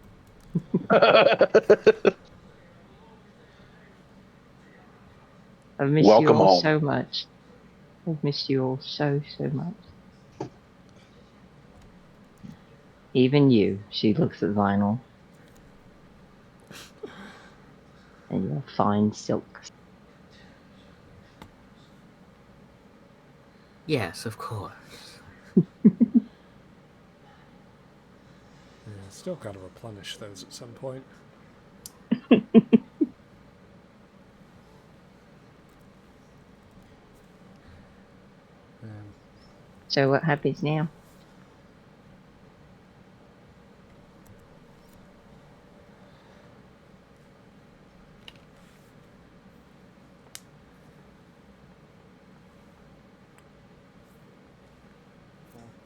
Speaker 2: I've missed you
Speaker 4: Welcome
Speaker 2: all
Speaker 4: home.
Speaker 2: so much. I've missed you all so much. Even you. She looks at Vinyl. And your fine silks.
Speaker 8: Yes, of course.
Speaker 1: Yeah, still got to replenish those at some point.
Speaker 2: So what happens now?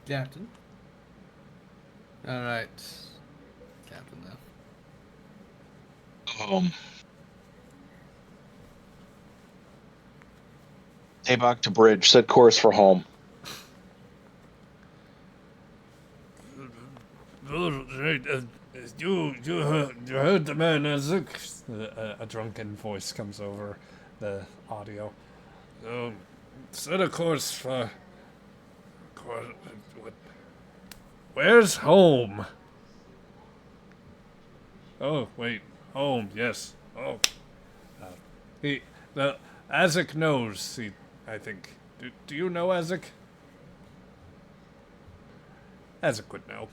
Speaker 3: Captain. All right, Captain. Now.
Speaker 4: Tabak to bridge. Set course for home.
Speaker 1: You heard the man, Isaac? A drunken voice comes over the audio. Set a course for... Where's home? Oh, wait. Home, yes. Oh. Isaac knows, I think. Do you know Isaac? Isaac would know.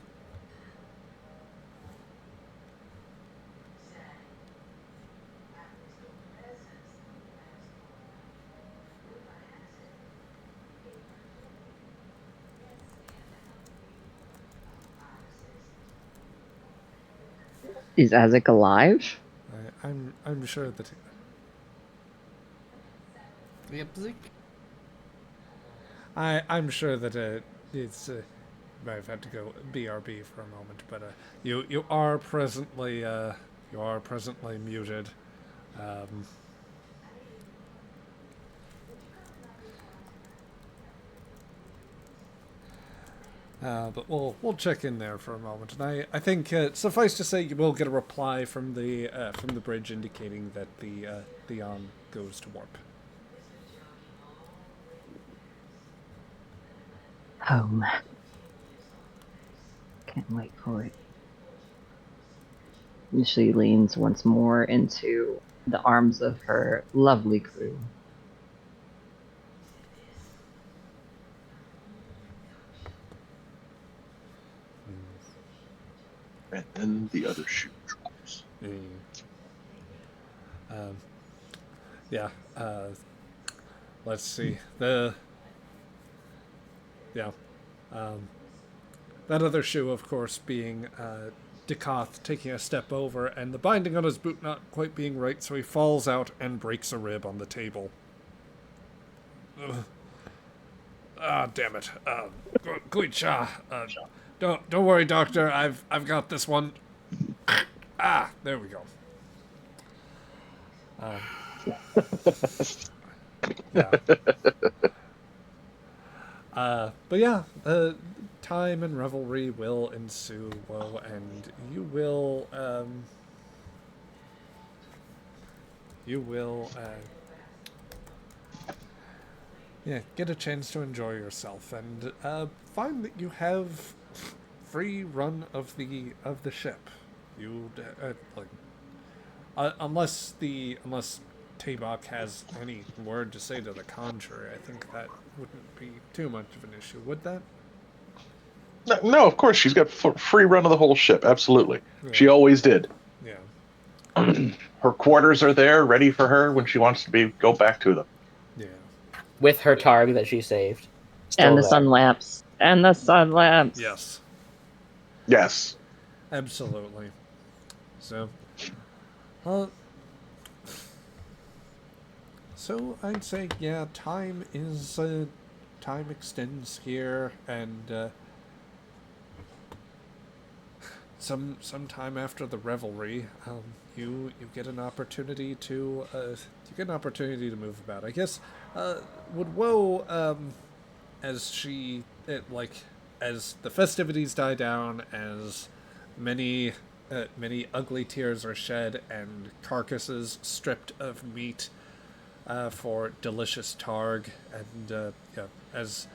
Speaker 2: Is Isaac alive?
Speaker 1: I'm sure that...
Speaker 3: Yep, Zeke.
Speaker 1: I'm sure that it's... I've had to go BRB for a moment, but you are presently muted. But we'll check in there for a moment, and I think suffice to say you will get a reply from the bridge indicating that the on goes to warp.
Speaker 2: Home. Can't wait for it. She leans once more into the arms of her lovely crew.
Speaker 4: And then the other shoe drops.
Speaker 1: Yeah. Let's see. That other shoe, of course, being Dekoth taking a step over, and the binding on his boot not quite being right, so he falls out and breaks a rib on the table. Ugh. Ah, damn it. Guicha. Don't worry, Doctor. I've got this one. Ah, there we go. Yeah. But yeah, time and revelry will ensue, Woe, and you will get a chance to enjoy yourself and find that you have free run of the ship. You unless Tabak has any word to say to the contrary, I think that wouldn't be too much of an issue, would that?
Speaker 4: No, of course she's got free run of the whole ship. Absolutely,
Speaker 1: Yeah.
Speaker 4: She always did.
Speaker 1: Yeah.
Speaker 4: Her quarters are there, ready for her when she wants to go back to them.
Speaker 1: Yeah.
Speaker 8: With her targ that she saved. Still
Speaker 2: And the
Speaker 8: there.
Speaker 2: sun lamps. And the sun lamps.
Speaker 1: Yes.
Speaker 4: Yes.
Speaker 1: Absolutely. So, so I'd say, yeah, time extends here, and some time after the revelry, you get an opportunity to move about. I guess would Woe as as the festivities die down, as many ugly tears are shed and carcasses stripped of meat for delicious targ, and as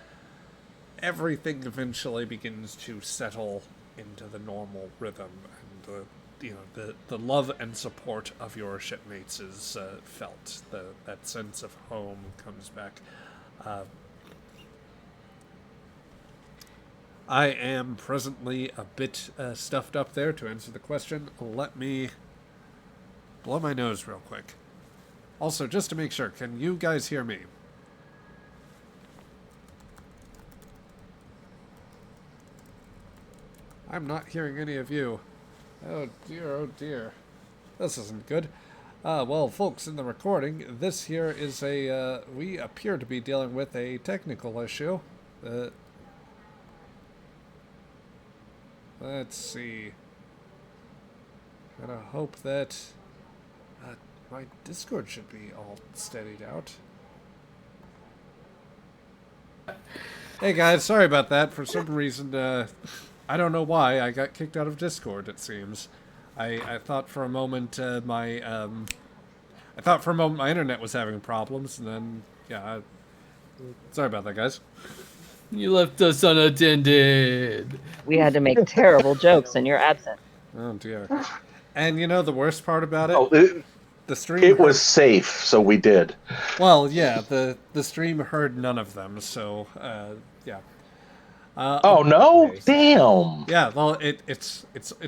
Speaker 1: everything eventually begins to settle into the normal rhythm, and the love and support of your shipmates is felt. That sense of home comes back. I am presently a bit stuffed up there to answer the question. Let me blow my nose real quick. Also, just to make sure, can you guys hear me? I'm not hearing any of you. Oh dear. This isn't good. Well, folks, in the recording, this here is we appear to be dealing with a technical issue. Let's see. Gotta hope that my Discord should be all steadied out. Hey guys, sorry about that. For some reason, I don't know why I got kicked out of Discord. It seems. I thought for a moment my internet was having problems, and then sorry about that, guys.
Speaker 3: You left us unattended.
Speaker 2: We had to make terrible jokes and you're absent.
Speaker 1: Oh dear. And the worst part about it?
Speaker 4: Oh,
Speaker 1: the stream.
Speaker 4: It was safe, so we did.
Speaker 1: Well, yeah, the stream heard none of them, so yeah.
Speaker 4: Oh no! Damn.
Speaker 1: Yeah, well, it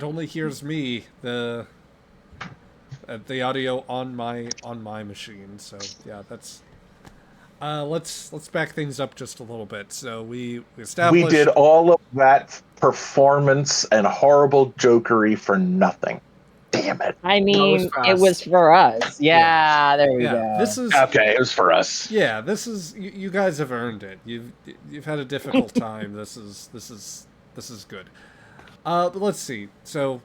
Speaker 1: only hears me, the audio on my machine. So yeah, that's. Let's back things up just a little bit. So we established.
Speaker 4: We did all of that performance and horrible jokery for nothing. Damn it!
Speaker 2: I mean, it was for us. Yeah, there we go.
Speaker 1: This is
Speaker 4: okay. It was for us.
Speaker 1: Yeah, this is you guys have earned it. You've had a difficult time. This is good. But let's see. So,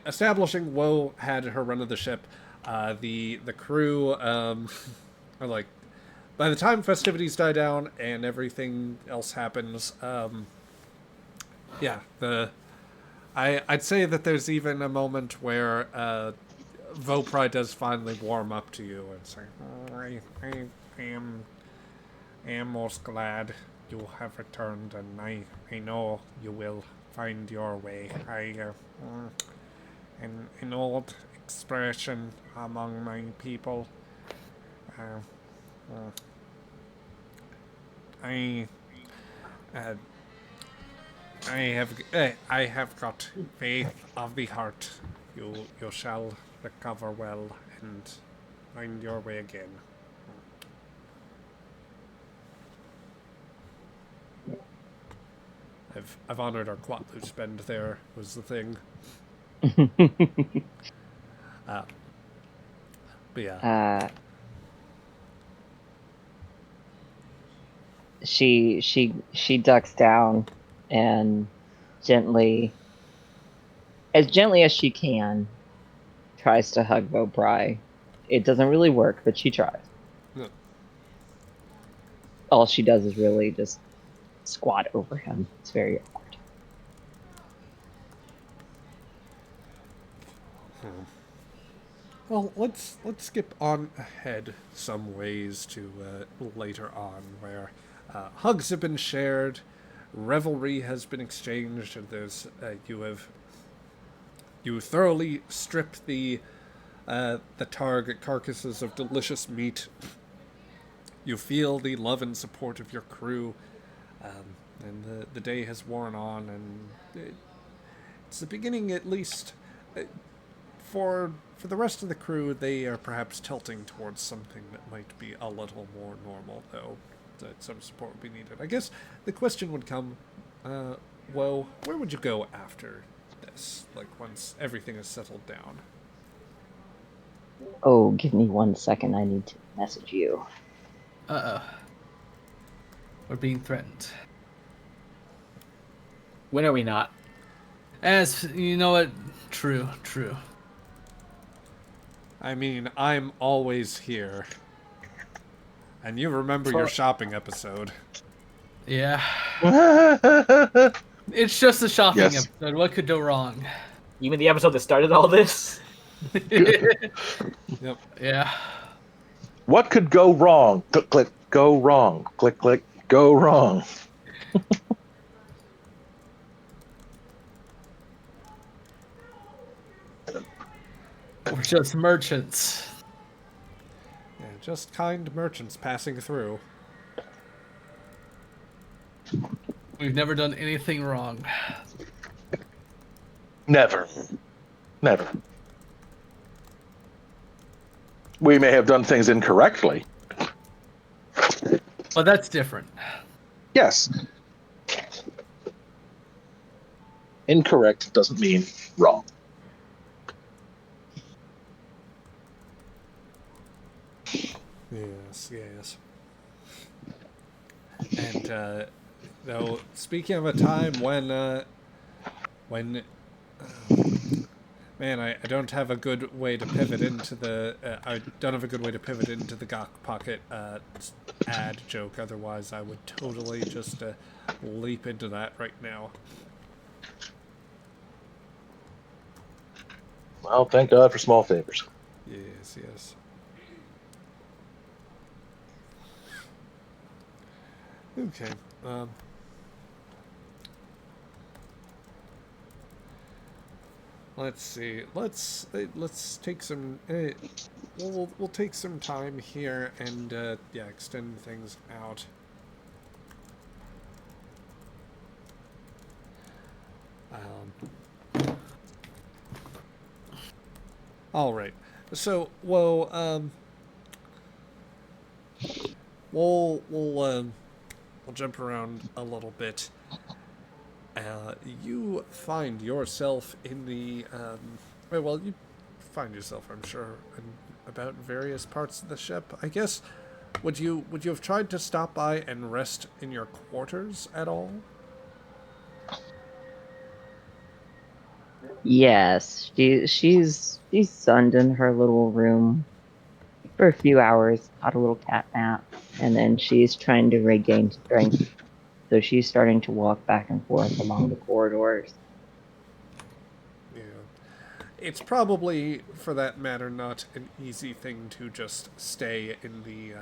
Speaker 1: establishing Woe had her run of the ship. The crew are like, by the time festivities die down and everything else happens, I'd say that there's even a moment where Vopri does finally warm up to you and say, I am most glad you have returned, and I know you will find your way. An old expression among my people. I have got faith of the heart. You shall recover well and find your way again. I've honored our Quatlu spend there, was the thing. But yeah.
Speaker 2: She ducks down and gently as she can, tries to hug Vopri. It doesn't really work, but she tries.
Speaker 1: No.
Speaker 2: All she does is really just squat over him. It's very awkward.
Speaker 1: Well, let's skip on ahead some ways to later on, where hugs have been shared, revelry has been exchanged, and there's you thoroughly strip the target carcasses of delicious meat. You feel the love and support of your crew, and the day has worn on, and it's the beginning, at least. For the rest of the crew, they are perhaps tilting towards something that might be a little more normal, though that some support would be needed. I guess the question would come, well, where would you go after this? Like, once everything is settled down?
Speaker 2: Oh, give me 1 second. I need to message you.
Speaker 3: Uh-oh. We're being threatened.
Speaker 8: When are we not?
Speaker 3: As, you know what? True.
Speaker 1: I mean, I'm always here. And you remember your shopping episode.
Speaker 3: Yeah. It's just a shopping episode. What could go wrong?
Speaker 8: You mean the episode that started all this?
Speaker 1: Yep.
Speaker 3: Yeah.
Speaker 4: What could go wrong? Click, click, go wrong. Click, click, go wrong.
Speaker 3: We're just merchants.
Speaker 1: Yeah, just kind merchants passing through.
Speaker 3: We've never done anything wrong.
Speaker 4: Never. Never. We may have done things incorrectly.
Speaker 3: But that's different.
Speaker 4: Yes. Incorrect doesn't mean wrong.
Speaker 1: Yes, yes. And though, speaking of a time when man, I don't have a good way to pivot into the I don't have a good way to pivot into the Gok Pocket ad joke. Otherwise, I would totally just leap into that right now.
Speaker 4: Well, thank God for small favors.
Speaker 1: Yes, yes. Okay. Let's see. Let's take some. We'll take some time here and yeah, extend things out. All right. So, well, we'll jump around a little bit. You find yourself in the well, you find yourself, I'm sure, in about various parts of the ship. I guess would you have tried to stop by and rest in your quarters at all?
Speaker 2: Yes, she's sunned in her little room for a few hours, had a little cat nap, and then she's trying to regain strength. So she's starting to walk back and forth along the corridors.
Speaker 1: Yeah. It's probably, for that matter, not an easy thing to just stay in the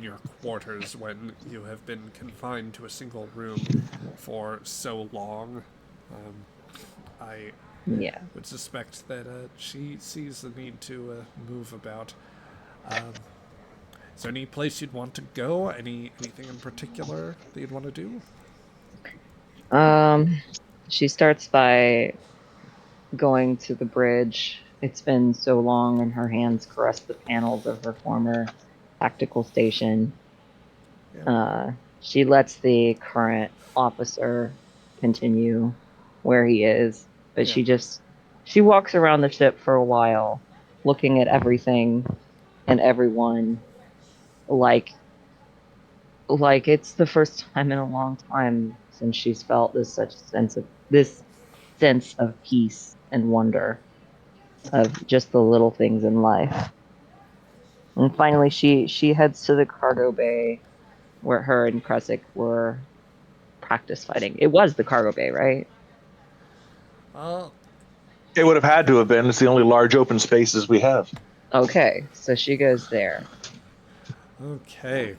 Speaker 1: your quarters when you have been confined to a single room for so long. I
Speaker 2: Yeah.
Speaker 1: would suspect that she sees the need to move about. Is there any place you'd want to go? Anything in particular that you'd want to do?
Speaker 2: She starts by going to the bridge. It's been so long, and her hands caress the panels of her former tactical station.
Speaker 1: Yeah.
Speaker 2: She lets the current officer continue where he is, but
Speaker 1: Yeah.
Speaker 2: she walks around the ship for a while, looking at everything and everyone like it's the first time in a long time since she's felt this sense of peace and wonder of just the little things in life. And finally, she heads to the cargo bay where her and Kresik were practice fighting. It was the cargo bay, right?
Speaker 1: Uh,
Speaker 4: It would have had to have been. It's the only large open spaces we have.
Speaker 2: Okay, so she goes there.
Speaker 1: okay.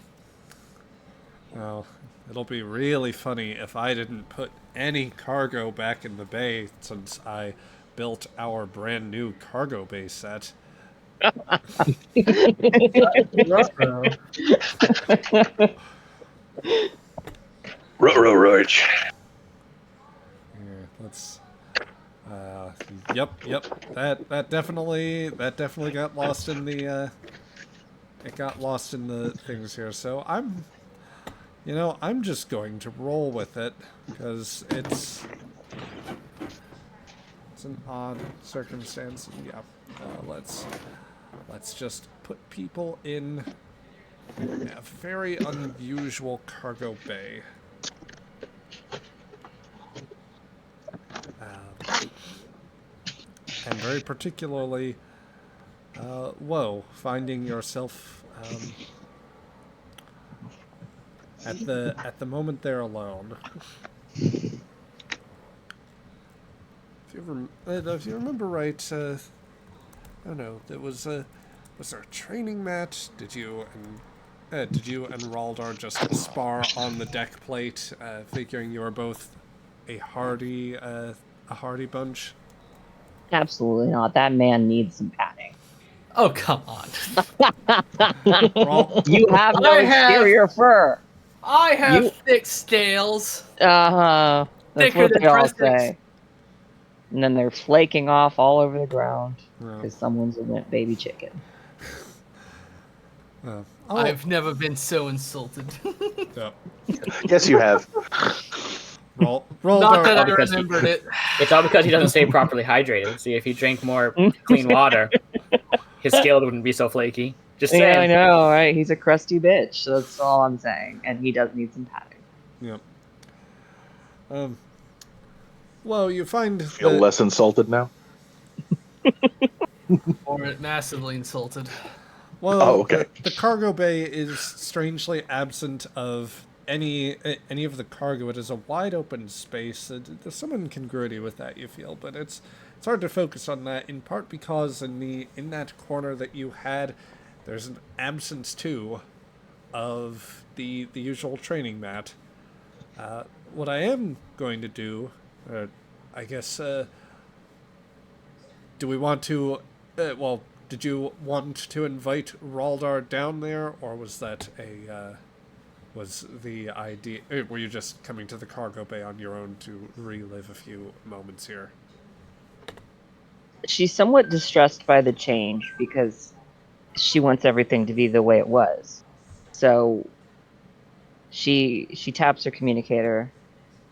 Speaker 1: Well, it'll be really funny if I didn't put any cargo back in the bay since I built our brand new cargo bay set.
Speaker 3: Ruh-roh.
Speaker 4: Roach.
Speaker 1: Yeah, let's. Yep. That definitely got lost in the. It got lost in the things here. So I'm just going to roll with it because it's an odd circumstance. Yeah. Let's just put people in a very unusual cargo bay. And very particularly, finding yourself at the moment they're alone. If you remember right, I don't know. There was was there a training mat? Did you and Raldar just spar on the deck plate, figuring you were both a hardy bunch?
Speaker 2: Absolutely not. That man needs some padding.
Speaker 3: Oh, come on.
Speaker 1: Rawl,
Speaker 2: You have no
Speaker 3: I have-
Speaker 2: exterior fur.
Speaker 3: I have
Speaker 2: You-
Speaker 3: thick scales.
Speaker 2: That's
Speaker 3: Thicker
Speaker 2: what
Speaker 3: than
Speaker 2: they all
Speaker 3: Crescent's.
Speaker 2: say. And then they're flaking off all over the ground
Speaker 1: Yeah.
Speaker 2: because someone's a limp baby chicken.
Speaker 3: I've never been so insulted.
Speaker 1: Yeah.
Speaker 4: Yes, you have.
Speaker 3: Not
Speaker 1: Raldar,
Speaker 3: that I
Speaker 8: because he-
Speaker 3: remembered it.
Speaker 8: It's all because he doesn't stay properly hydrated. See, if he drank more clean water, his scale wouldn't be so flaky. Just saying.
Speaker 2: Yeah, I know, right? He's a crusty bitch. That's all I'm saying. And he does need some padding.
Speaker 1: Yep. Well, you find
Speaker 4: Feel
Speaker 1: that-
Speaker 4: less insulted now?
Speaker 3: Or massively insulted.
Speaker 1: Well,
Speaker 4: Oh, okay.
Speaker 1: the cargo bay is strangely absent of any of the cargo. It is a wide open space. There's some incongruity with that, you feel, but it's hard to focus on that. In part because in that corner that you had, there's an absence too of the usual training mat. What I am going to do, I guess. Do we want to? Did you want to invite Raldar down there, or was that was the idea? Were you just coming to the cargo bay on your own to relive a few moments here?
Speaker 2: She's somewhat distressed by the change because she wants everything to be the way it was. So she taps her communicator.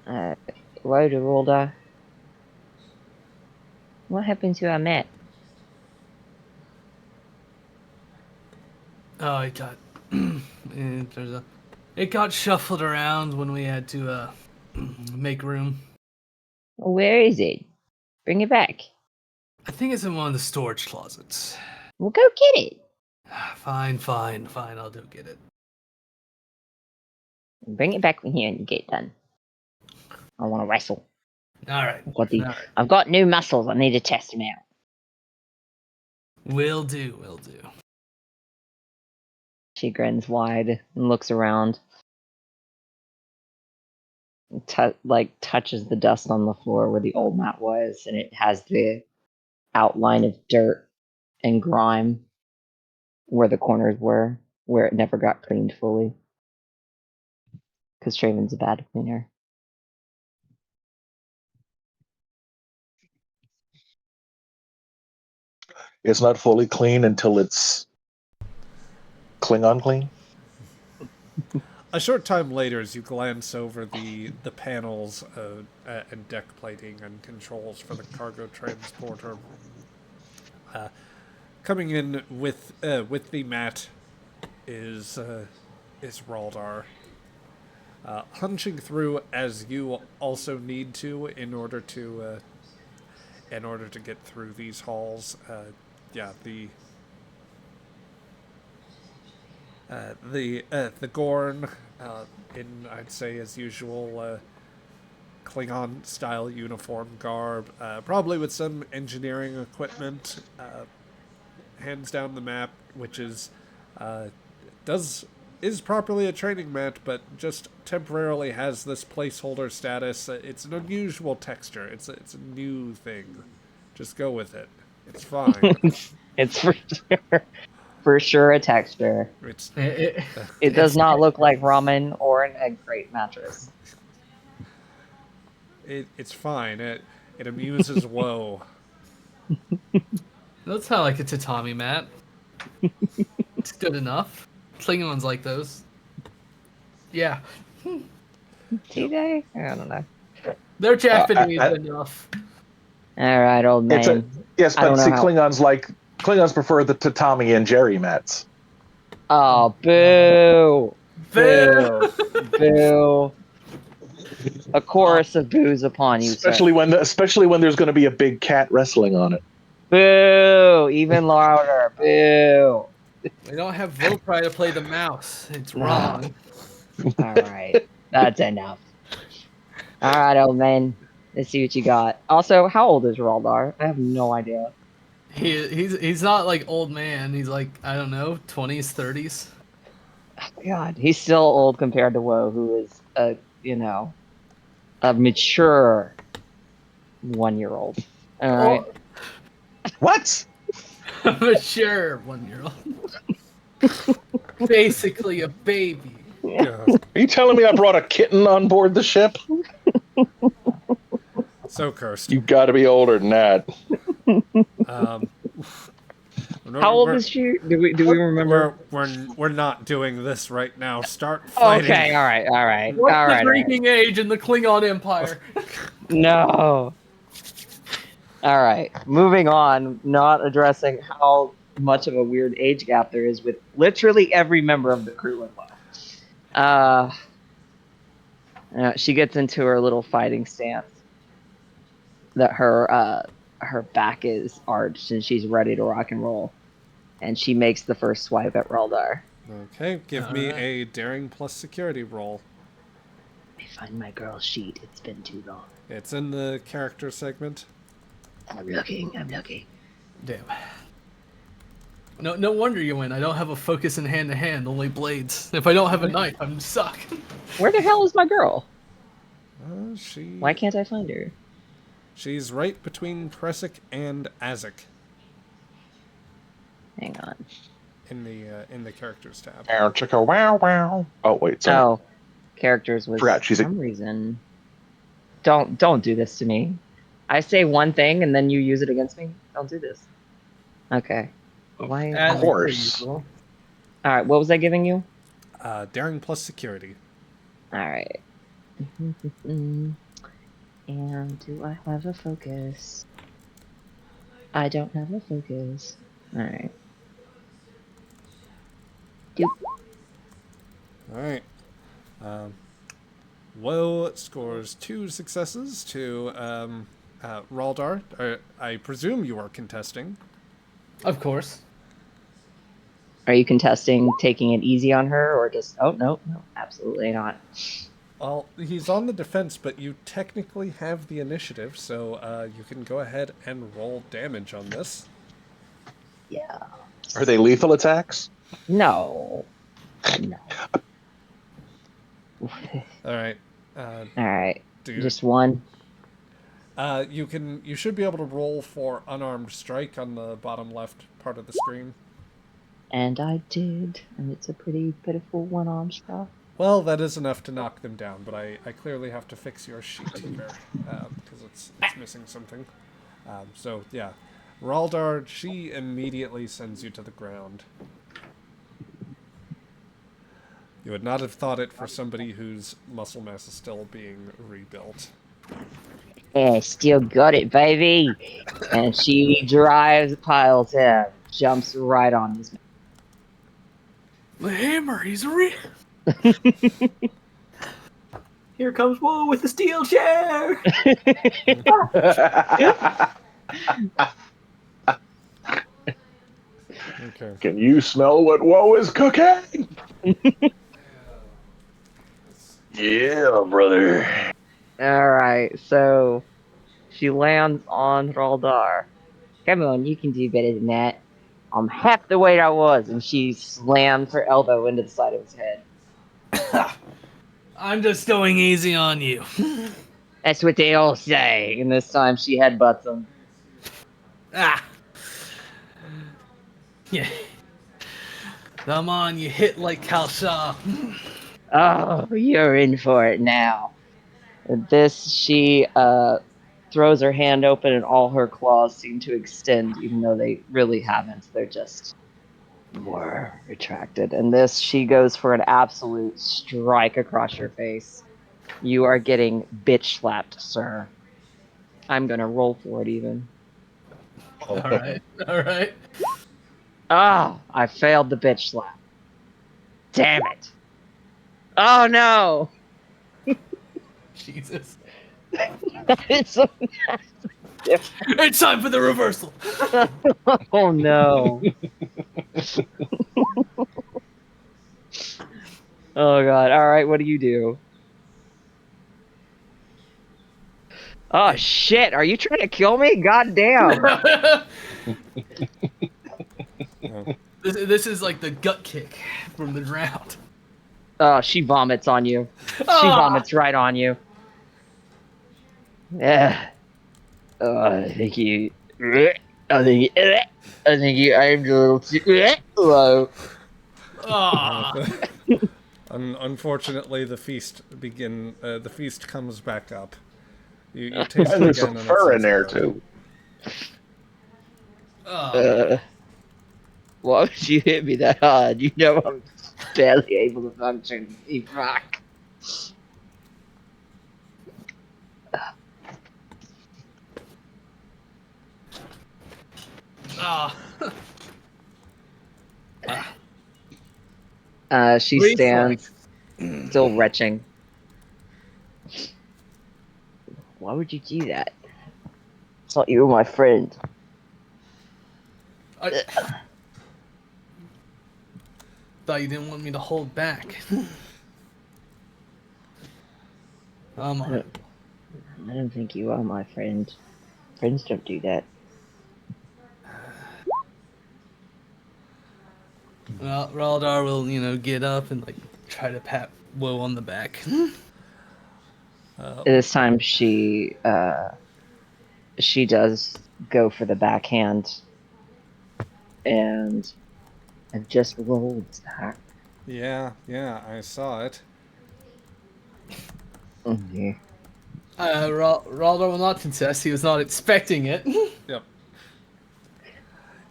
Speaker 2: Hello to Raldar. What happened to our map?
Speaker 3: Oh, it got it got shuffled around when we had to make room.
Speaker 2: Where is it? Bring it back.
Speaker 3: I think it's in one of the storage closets.
Speaker 2: Well, go get it.
Speaker 3: Fine. I'll go get it.
Speaker 2: Bring it back when here and you get done. I want to wrestle.
Speaker 3: All right.
Speaker 2: I've got new muscles. I need to test them out.
Speaker 3: Will do.
Speaker 2: She grins wide and looks around. Touches the dust on the floor where the old mat was, and it has the outline of dirt and grime where the corners were, where it never got cleaned fully. Because Traven's a bad cleaner.
Speaker 4: It's not fully clean until it's Klingon clean.
Speaker 1: A short time later, as you glance over the panels and deck plating and controls for the cargo transporter, coming in with the mat is Raldar, hunching through as you also need to in order to get through these halls. The Gorn, in, I'd say, as usual, Klingon style uniform garb, probably with some engineering equipment, hands down the map, which is properly a training mat, but just temporarily has this placeholder status. It's an unusual texture. It's a new thing. Just go with it. It's fine.
Speaker 2: It's for sure a texture. It does not look like ramen or an egg crate mattress.
Speaker 1: It's fine. It amuses woe.
Speaker 3: That's not like a tatami mat. It's good enough. Klingons like those. Yeah.
Speaker 2: Do they? I don't know.
Speaker 3: They're Japanese enough.
Speaker 2: All right, old man.
Speaker 4: Yes,
Speaker 2: I
Speaker 4: but
Speaker 2: don't know
Speaker 4: see,
Speaker 2: how-
Speaker 4: Klingons prefer the tatami and jerry mats.
Speaker 2: Oh, boo! Boo! A chorus of boos upon you,
Speaker 4: Especially
Speaker 2: sir.
Speaker 4: when there's going to be a big cat wrestling on it.
Speaker 2: Boo! Even louder. Boo!
Speaker 3: We don't have Volpry to play the mouse. It's wrong.
Speaker 2: All right, that's enough. All right, old man. Let's see what you got. Also, how old is Raldar? I have no idea.
Speaker 3: He's not like old man. He's like, I don't know, 20s, 30s.
Speaker 2: God, he's still old compared to Woe, who is a mature 1-year-old. All right.
Speaker 4: What?
Speaker 3: Mature 1-year-old. Basically a baby.
Speaker 1: Yeah.
Speaker 4: Are you telling me I brought a kitten on board the ship?
Speaker 1: So cursed.
Speaker 4: You got to be older than that.
Speaker 2: How old is she? Do we remember?
Speaker 1: We're not doing this right now. Start
Speaker 2: Oh,
Speaker 1: fighting.
Speaker 2: okay, all right.
Speaker 3: What's the drinking age in the Klingon Empire?
Speaker 2: No. All right, moving on. Not addressing how much of a weird age gap there is with literally every member of the crew in WoW. She gets into her little fighting stance. That her back is arched and she's ready to rock and roll, and she makes the first swipe at Raldar.
Speaker 1: Okay, give me a daring plus security roll.
Speaker 6: Let me find my girl's sheet. It's been too long.
Speaker 1: It's in the character segment.
Speaker 6: I'm looking.
Speaker 3: Damn. No wonder you win. I don't have a focus in hand-to-hand, only blades. If I don't have a knife, I'm stuck.
Speaker 2: Where the hell is my girl?
Speaker 1: She.
Speaker 2: Why can't I find her?
Speaker 1: She's right between Kresik and Azek
Speaker 2: Hang on.
Speaker 1: in the characters tab.
Speaker 4: Wow, chicka, wow, wow. Oh, wait, sorry.
Speaker 2: Oh, characters was
Speaker 4: Forgot she's
Speaker 2: for some reason. Don't do this to me. I say one thing and then you use it against me. Don't do this. Okay. Why?
Speaker 4: Of course.
Speaker 2: All right. What was I giving you?
Speaker 1: Daring plus security.
Speaker 2: All right. And do I have a focus? I don't have a focus. All right. Doop.
Speaker 1: All right. Woe scores 2 successes to Raldar. I presume you are contesting.
Speaker 3: Of course.
Speaker 2: Are you contesting taking it easy on her, or just? Oh no, absolutely not.
Speaker 1: Well, he's on the defense, but you technically have the initiative, so you can go ahead and roll damage on this.
Speaker 2: Yeah.
Speaker 4: Are they lethal attacks?
Speaker 2: No.
Speaker 1: All right.
Speaker 2: All right.
Speaker 1: Dude.
Speaker 2: Just one.
Speaker 1: You should be able to roll for unarmed strike on the bottom left part of the screen.
Speaker 2: And I did, and it's a pretty pitiful one-arm strike.
Speaker 1: Well, that is enough to knock them down, but I clearly have to fix your sheet here because it's missing something. So yeah, Raldar, she immediately sends you to the ground. You would not have thought it for somebody whose muscle mass is still being rebuilt.
Speaker 2: Yeah, still got it, baby. And she piles him, jumps right on his.
Speaker 3: The hammer, he's real.
Speaker 8: Here comes Woe with the steel chair.
Speaker 1: Okay.
Speaker 4: Can you smell what Woe is cooking? Yeah, brother.
Speaker 2: All right, so she lands on Raldar. Come on, you can do better than that. I'm half the weight I was, and she slams her elbow into the side of his head.
Speaker 3: I'm just going easy on you.
Speaker 2: That's what they all say. And this time she headbutts him.
Speaker 3: Ah. Yeah. Come on, you hit like Kalsha.
Speaker 2: Oh, you're in for it now. At this, she throws her hand open, and all her claws seem to extend, even though they really haven't. They're just more retracted. And this, she goes for an absolute strike across your face. You are getting bitch slapped, sir. I'm gonna roll for it even.
Speaker 3: All right.
Speaker 2: Ah, I failed the bitch slap. Damn it. Oh no!
Speaker 3: Jesus.
Speaker 2: It's so
Speaker 3: It's time for the reversal.
Speaker 2: Oh no. Oh god. Alright, what do you do? Oh shit! Are you trying to kill me? God damn!
Speaker 3: This is like the gut kick from the ground.
Speaker 2: Oh, she vomits on you. She
Speaker 3: Ah!
Speaker 2: vomits right on you. Yeah. Oh, I think you. I think you aimed a little too low.
Speaker 3: Ah!
Speaker 1: Unfortunately, the feast comes back up. You taste
Speaker 4: And
Speaker 1: it
Speaker 4: there's
Speaker 1: again,
Speaker 4: some
Speaker 1: and it
Speaker 4: fur in
Speaker 1: says
Speaker 4: there
Speaker 1: good.
Speaker 4: too.
Speaker 3: Oh, man.
Speaker 2: Why would you hit me that hard? You know I'm barely able to function. You fuck.
Speaker 3: Ah.
Speaker 2: She
Speaker 3: Reflex.
Speaker 2: stands, still retching. Why would you do that? I thought you were my friend.
Speaker 3: I thought you didn't want me to hold back.
Speaker 2: I don't think you are my friend. Friends don't do that.
Speaker 3: Well, Raldar will, get up and try to pat Woe on the back.
Speaker 2: This time she does go for the backhand and just rolls that.
Speaker 1: Yeah, I saw it.
Speaker 2: Mm-hmm.
Speaker 3: Raldar will not contest. He was not expecting it.
Speaker 1: Yep.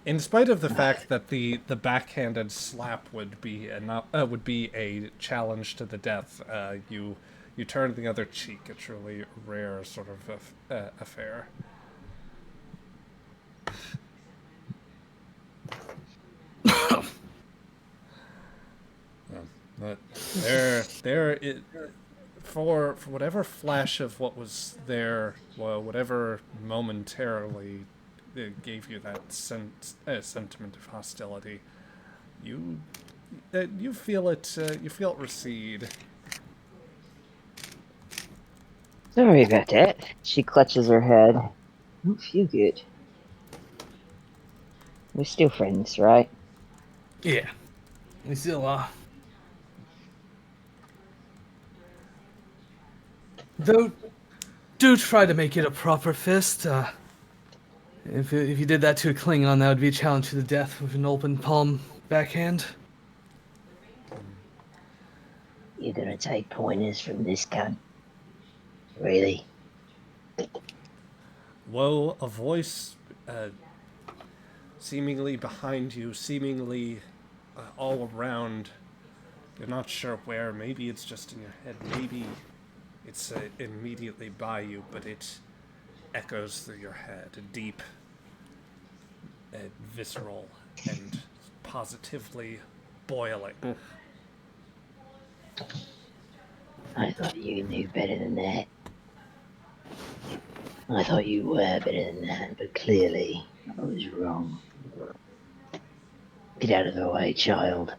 Speaker 1: In spite of the fact that the backhanded slap would be a challenge to the death, you turn the other cheek. A truly rare sort of affair. But for whatever flash of what was there, well, whatever momentarily gave you that sentiment of hostility, you feel it recede.
Speaker 2: Sorry about that. She clutches her head. I don't feel good. We're still friends, right?
Speaker 3: Yeah. We still are. Though, do try to make it a proper fist. If you did that to a Klingon, that would be a challenge to the death with an open palm backhand.
Speaker 6: You're gonna take pointers from this cunt? Really?
Speaker 1: Woe, a voice seemingly behind you, seemingly all around. You're not sure where. Maybe it's just in your head. Maybe it's immediately by you, but it echoes through your head. Deep, visceral, and positively boiling.
Speaker 6: I thought you knew better than that. I thought you were better than that, but clearly I was wrong. Get out of the way, child.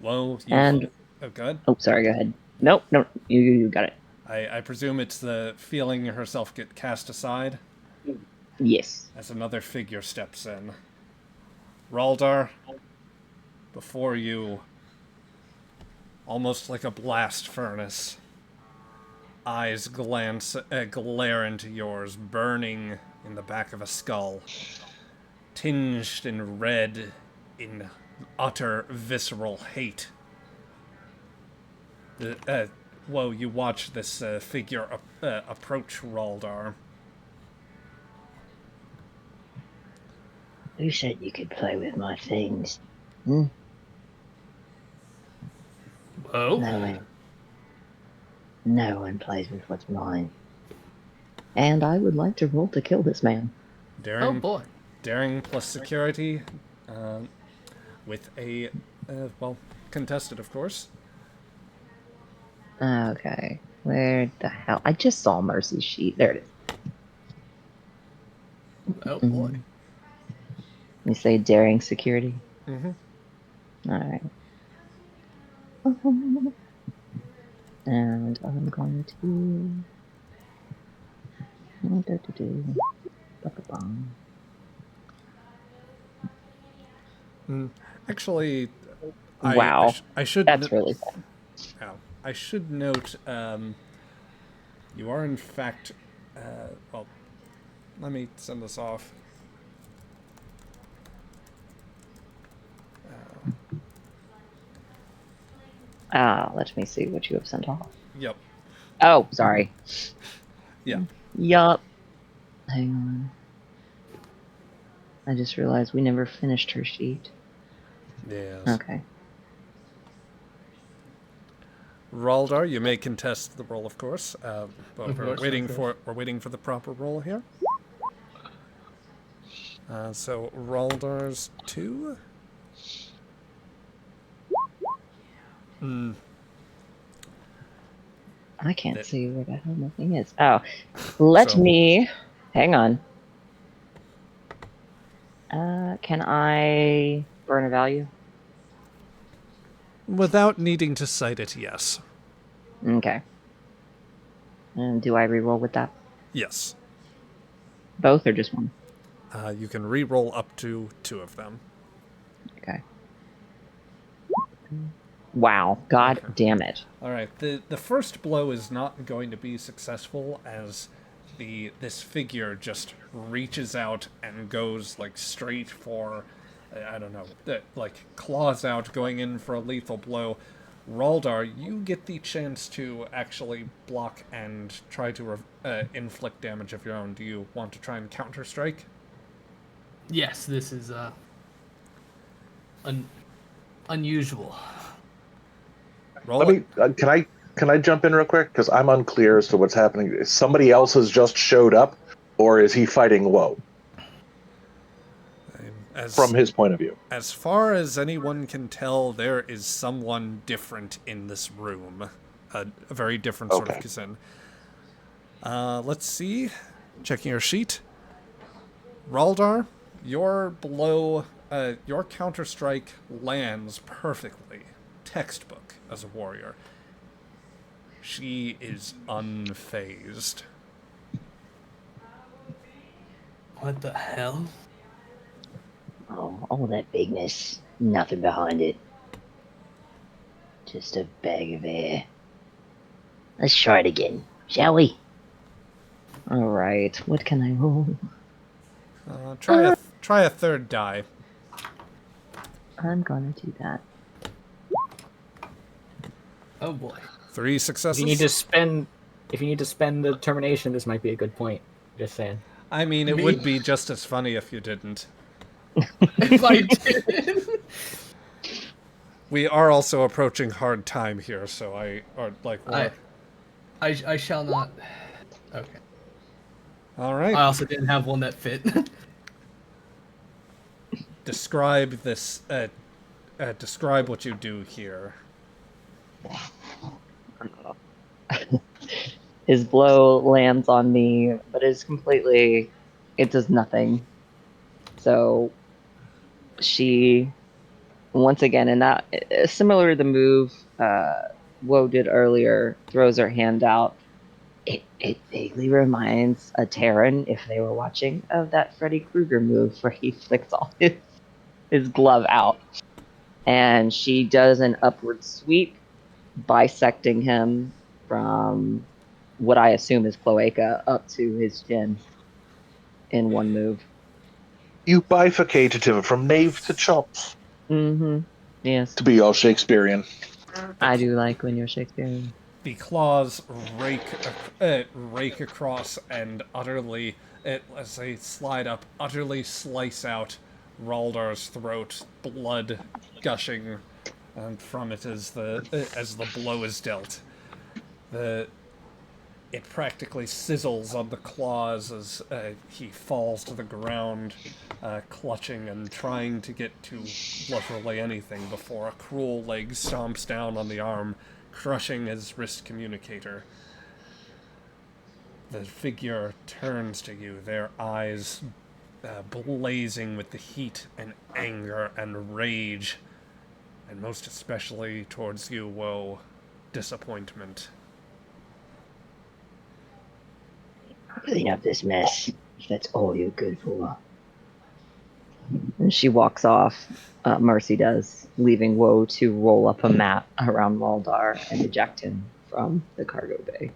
Speaker 1: Woe,
Speaker 2: And
Speaker 1: oh, good.
Speaker 2: oh, sorry. Go ahead. Nope, no, you got it.
Speaker 1: I presume it's the feeling herself get cast aside
Speaker 2: Yes.
Speaker 1: as another figure steps in. Raldar, before you, almost like a blast furnace, eyes glare into yours, burning in the back of a skull, tinged in red, in utter visceral hate. Whoa, you watch this figure approach Raldar.
Speaker 6: Who said you could play with my things? Hmm?
Speaker 3: Oh?
Speaker 6: No one plays with what's mine. And I would like to roll to kill this man.
Speaker 1: Daring,
Speaker 3: Oh boy.
Speaker 1: Daring plus security, with a, contested, of course.
Speaker 2: Okay. Where the hell? I just saw Mercy's sheet. There it is.
Speaker 3: Oh boy.
Speaker 2: You say daring security?
Speaker 1: Mm-hmm.
Speaker 2: Alright. And I'm going to.
Speaker 1: Actually,
Speaker 2: Wow,
Speaker 1: I should
Speaker 2: that's really fun.
Speaker 1: oh, I should note you are in fact well, let me send this off.
Speaker 2: Let me see what you have sent off.
Speaker 1: Yep.
Speaker 2: Oh, sorry.
Speaker 1: Yeah.
Speaker 2: Yup. Hang on. I just realized we never finished her sheet.
Speaker 1: Yes.
Speaker 2: Okay.
Speaker 1: Raldar, you may contest the roll, of course. But
Speaker 3: Of course, of course.
Speaker 1: we're waiting for the proper roll here. So Raldar's 2.
Speaker 2: I can't
Speaker 1: That-
Speaker 2: see where the hell the thing is. Oh, let me. Hang on. Can I burn a value?
Speaker 1: Without needing to cite it, yes.
Speaker 2: Okay. And do I reroll with that?
Speaker 1: Yes.
Speaker 2: Both or just one?
Speaker 1: You can re-roll up to 2 of them.
Speaker 2: Okay. Wow. God
Speaker 1: Okay.
Speaker 2: damn it.
Speaker 1: All right. The first blow is not going to be successful as this figure just reaches out and goes like straight for I don't know, like claws out, going in for a lethal blow. Raldar, you get the chance to actually block and try to inflict damage of your own. Do you want to try and counter strike?
Speaker 3: Yes, this is unusual.
Speaker 1: Roll
Speaker 4: Let
Speaker 1: it.
Speaker 4: me. Can I jump in real quick because I'm unclear as to what's happening. Somebody else has just showed up, or is he fighting Woe from his point of view?
Speaker 1: As far as anyone can tell, there is someone different in this room. A very different sort of
Speaker 4: Okay.
Speaker 1: Kazin. Let's see. Checking your sheet. Raldar, your blow, your counter-strike lands perfectly. Textbook as a warrior. She is unfazed.
Speaker 3: What the hell?
Speaker 6: Oh, all that bigness. Nothing behind it. Just a bag of air. Let's try it again, shall we?
Speaker 2: Alright. What can I roll?
Speaker 1: Try a third die.
Speaker 2: I'm gonna do that.
Speaker 3: Oh boy.
Speaker 1: 3
Speaker 8: If
Speaker 1: successes.
Speaker 8: you need to spend the determination, this might be a good point. Just saying.
Speaker 1: I mean, it would be just as funny if you didn't.
Speaker 3: If I did.
Speaker 1: We are also approaching hard time here, so
Speaker 3: I shall not. Okay.
Speaker 1: all right.
Speaker 3: I also didn't have one that fit.
Speaker 1: Describe this. Describe what you do here.
Speaker 2: His blow lands on me, but it's completely. It does nothing. So she, once again, and that similar to the move Woe did earlier, throws her hand out. It vaguely reminds a Terran, if they were watching, of that Freddy Krueger move where he flicks all his glove out. And she does an upward sweep, bisecting him from what I assume is cloaca up to his chin in one move.
Speaker 4: You bifurcated him from knave to chops.
Speaker 2: Mm-hmm. Yes.
Speaker 4: To be all Shakespearean.
Speaker 2: I do like when you're Shakespearean.
Speaker 1: The claws rake across and utterly, as they slide up, utterly slice out Raldar's throat, blood gushing from it as the blow is dealt. It practically sizzles on the claws as he falls to the ground, clutching and trying to get to literally anything before a cruel leg stomps down on the arm, crushing his wrist communicator. The figure turns to you, their eyes blazing with the heat and anger and rage, and most especially towards you, Woe. disappointment.
Speaker 6: Clean up this mess, if that's all you're good for.
Speaker 2: And she walks off. Mercy does, leaving Woe to roll up a mat around Maldar and eject him from the cargo bay.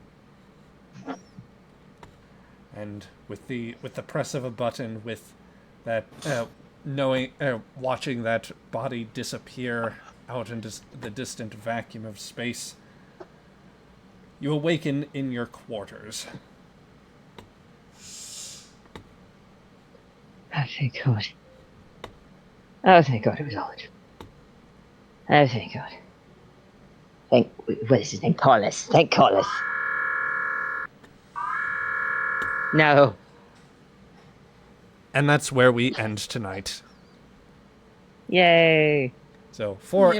Speaker 1: And with the press of a button, with that watching that body disappear out into the distant vacuum of space, you awaken in your quarters.
Speaker 6: Oh, thank God. Oh, thank God it was all a dream. Oh, thank God. What is his name? Corliss. Thank Corliss. No.
Speaker 1: And that's where we end tonight.
Speaker 2: Yay!
Speaker 1: So for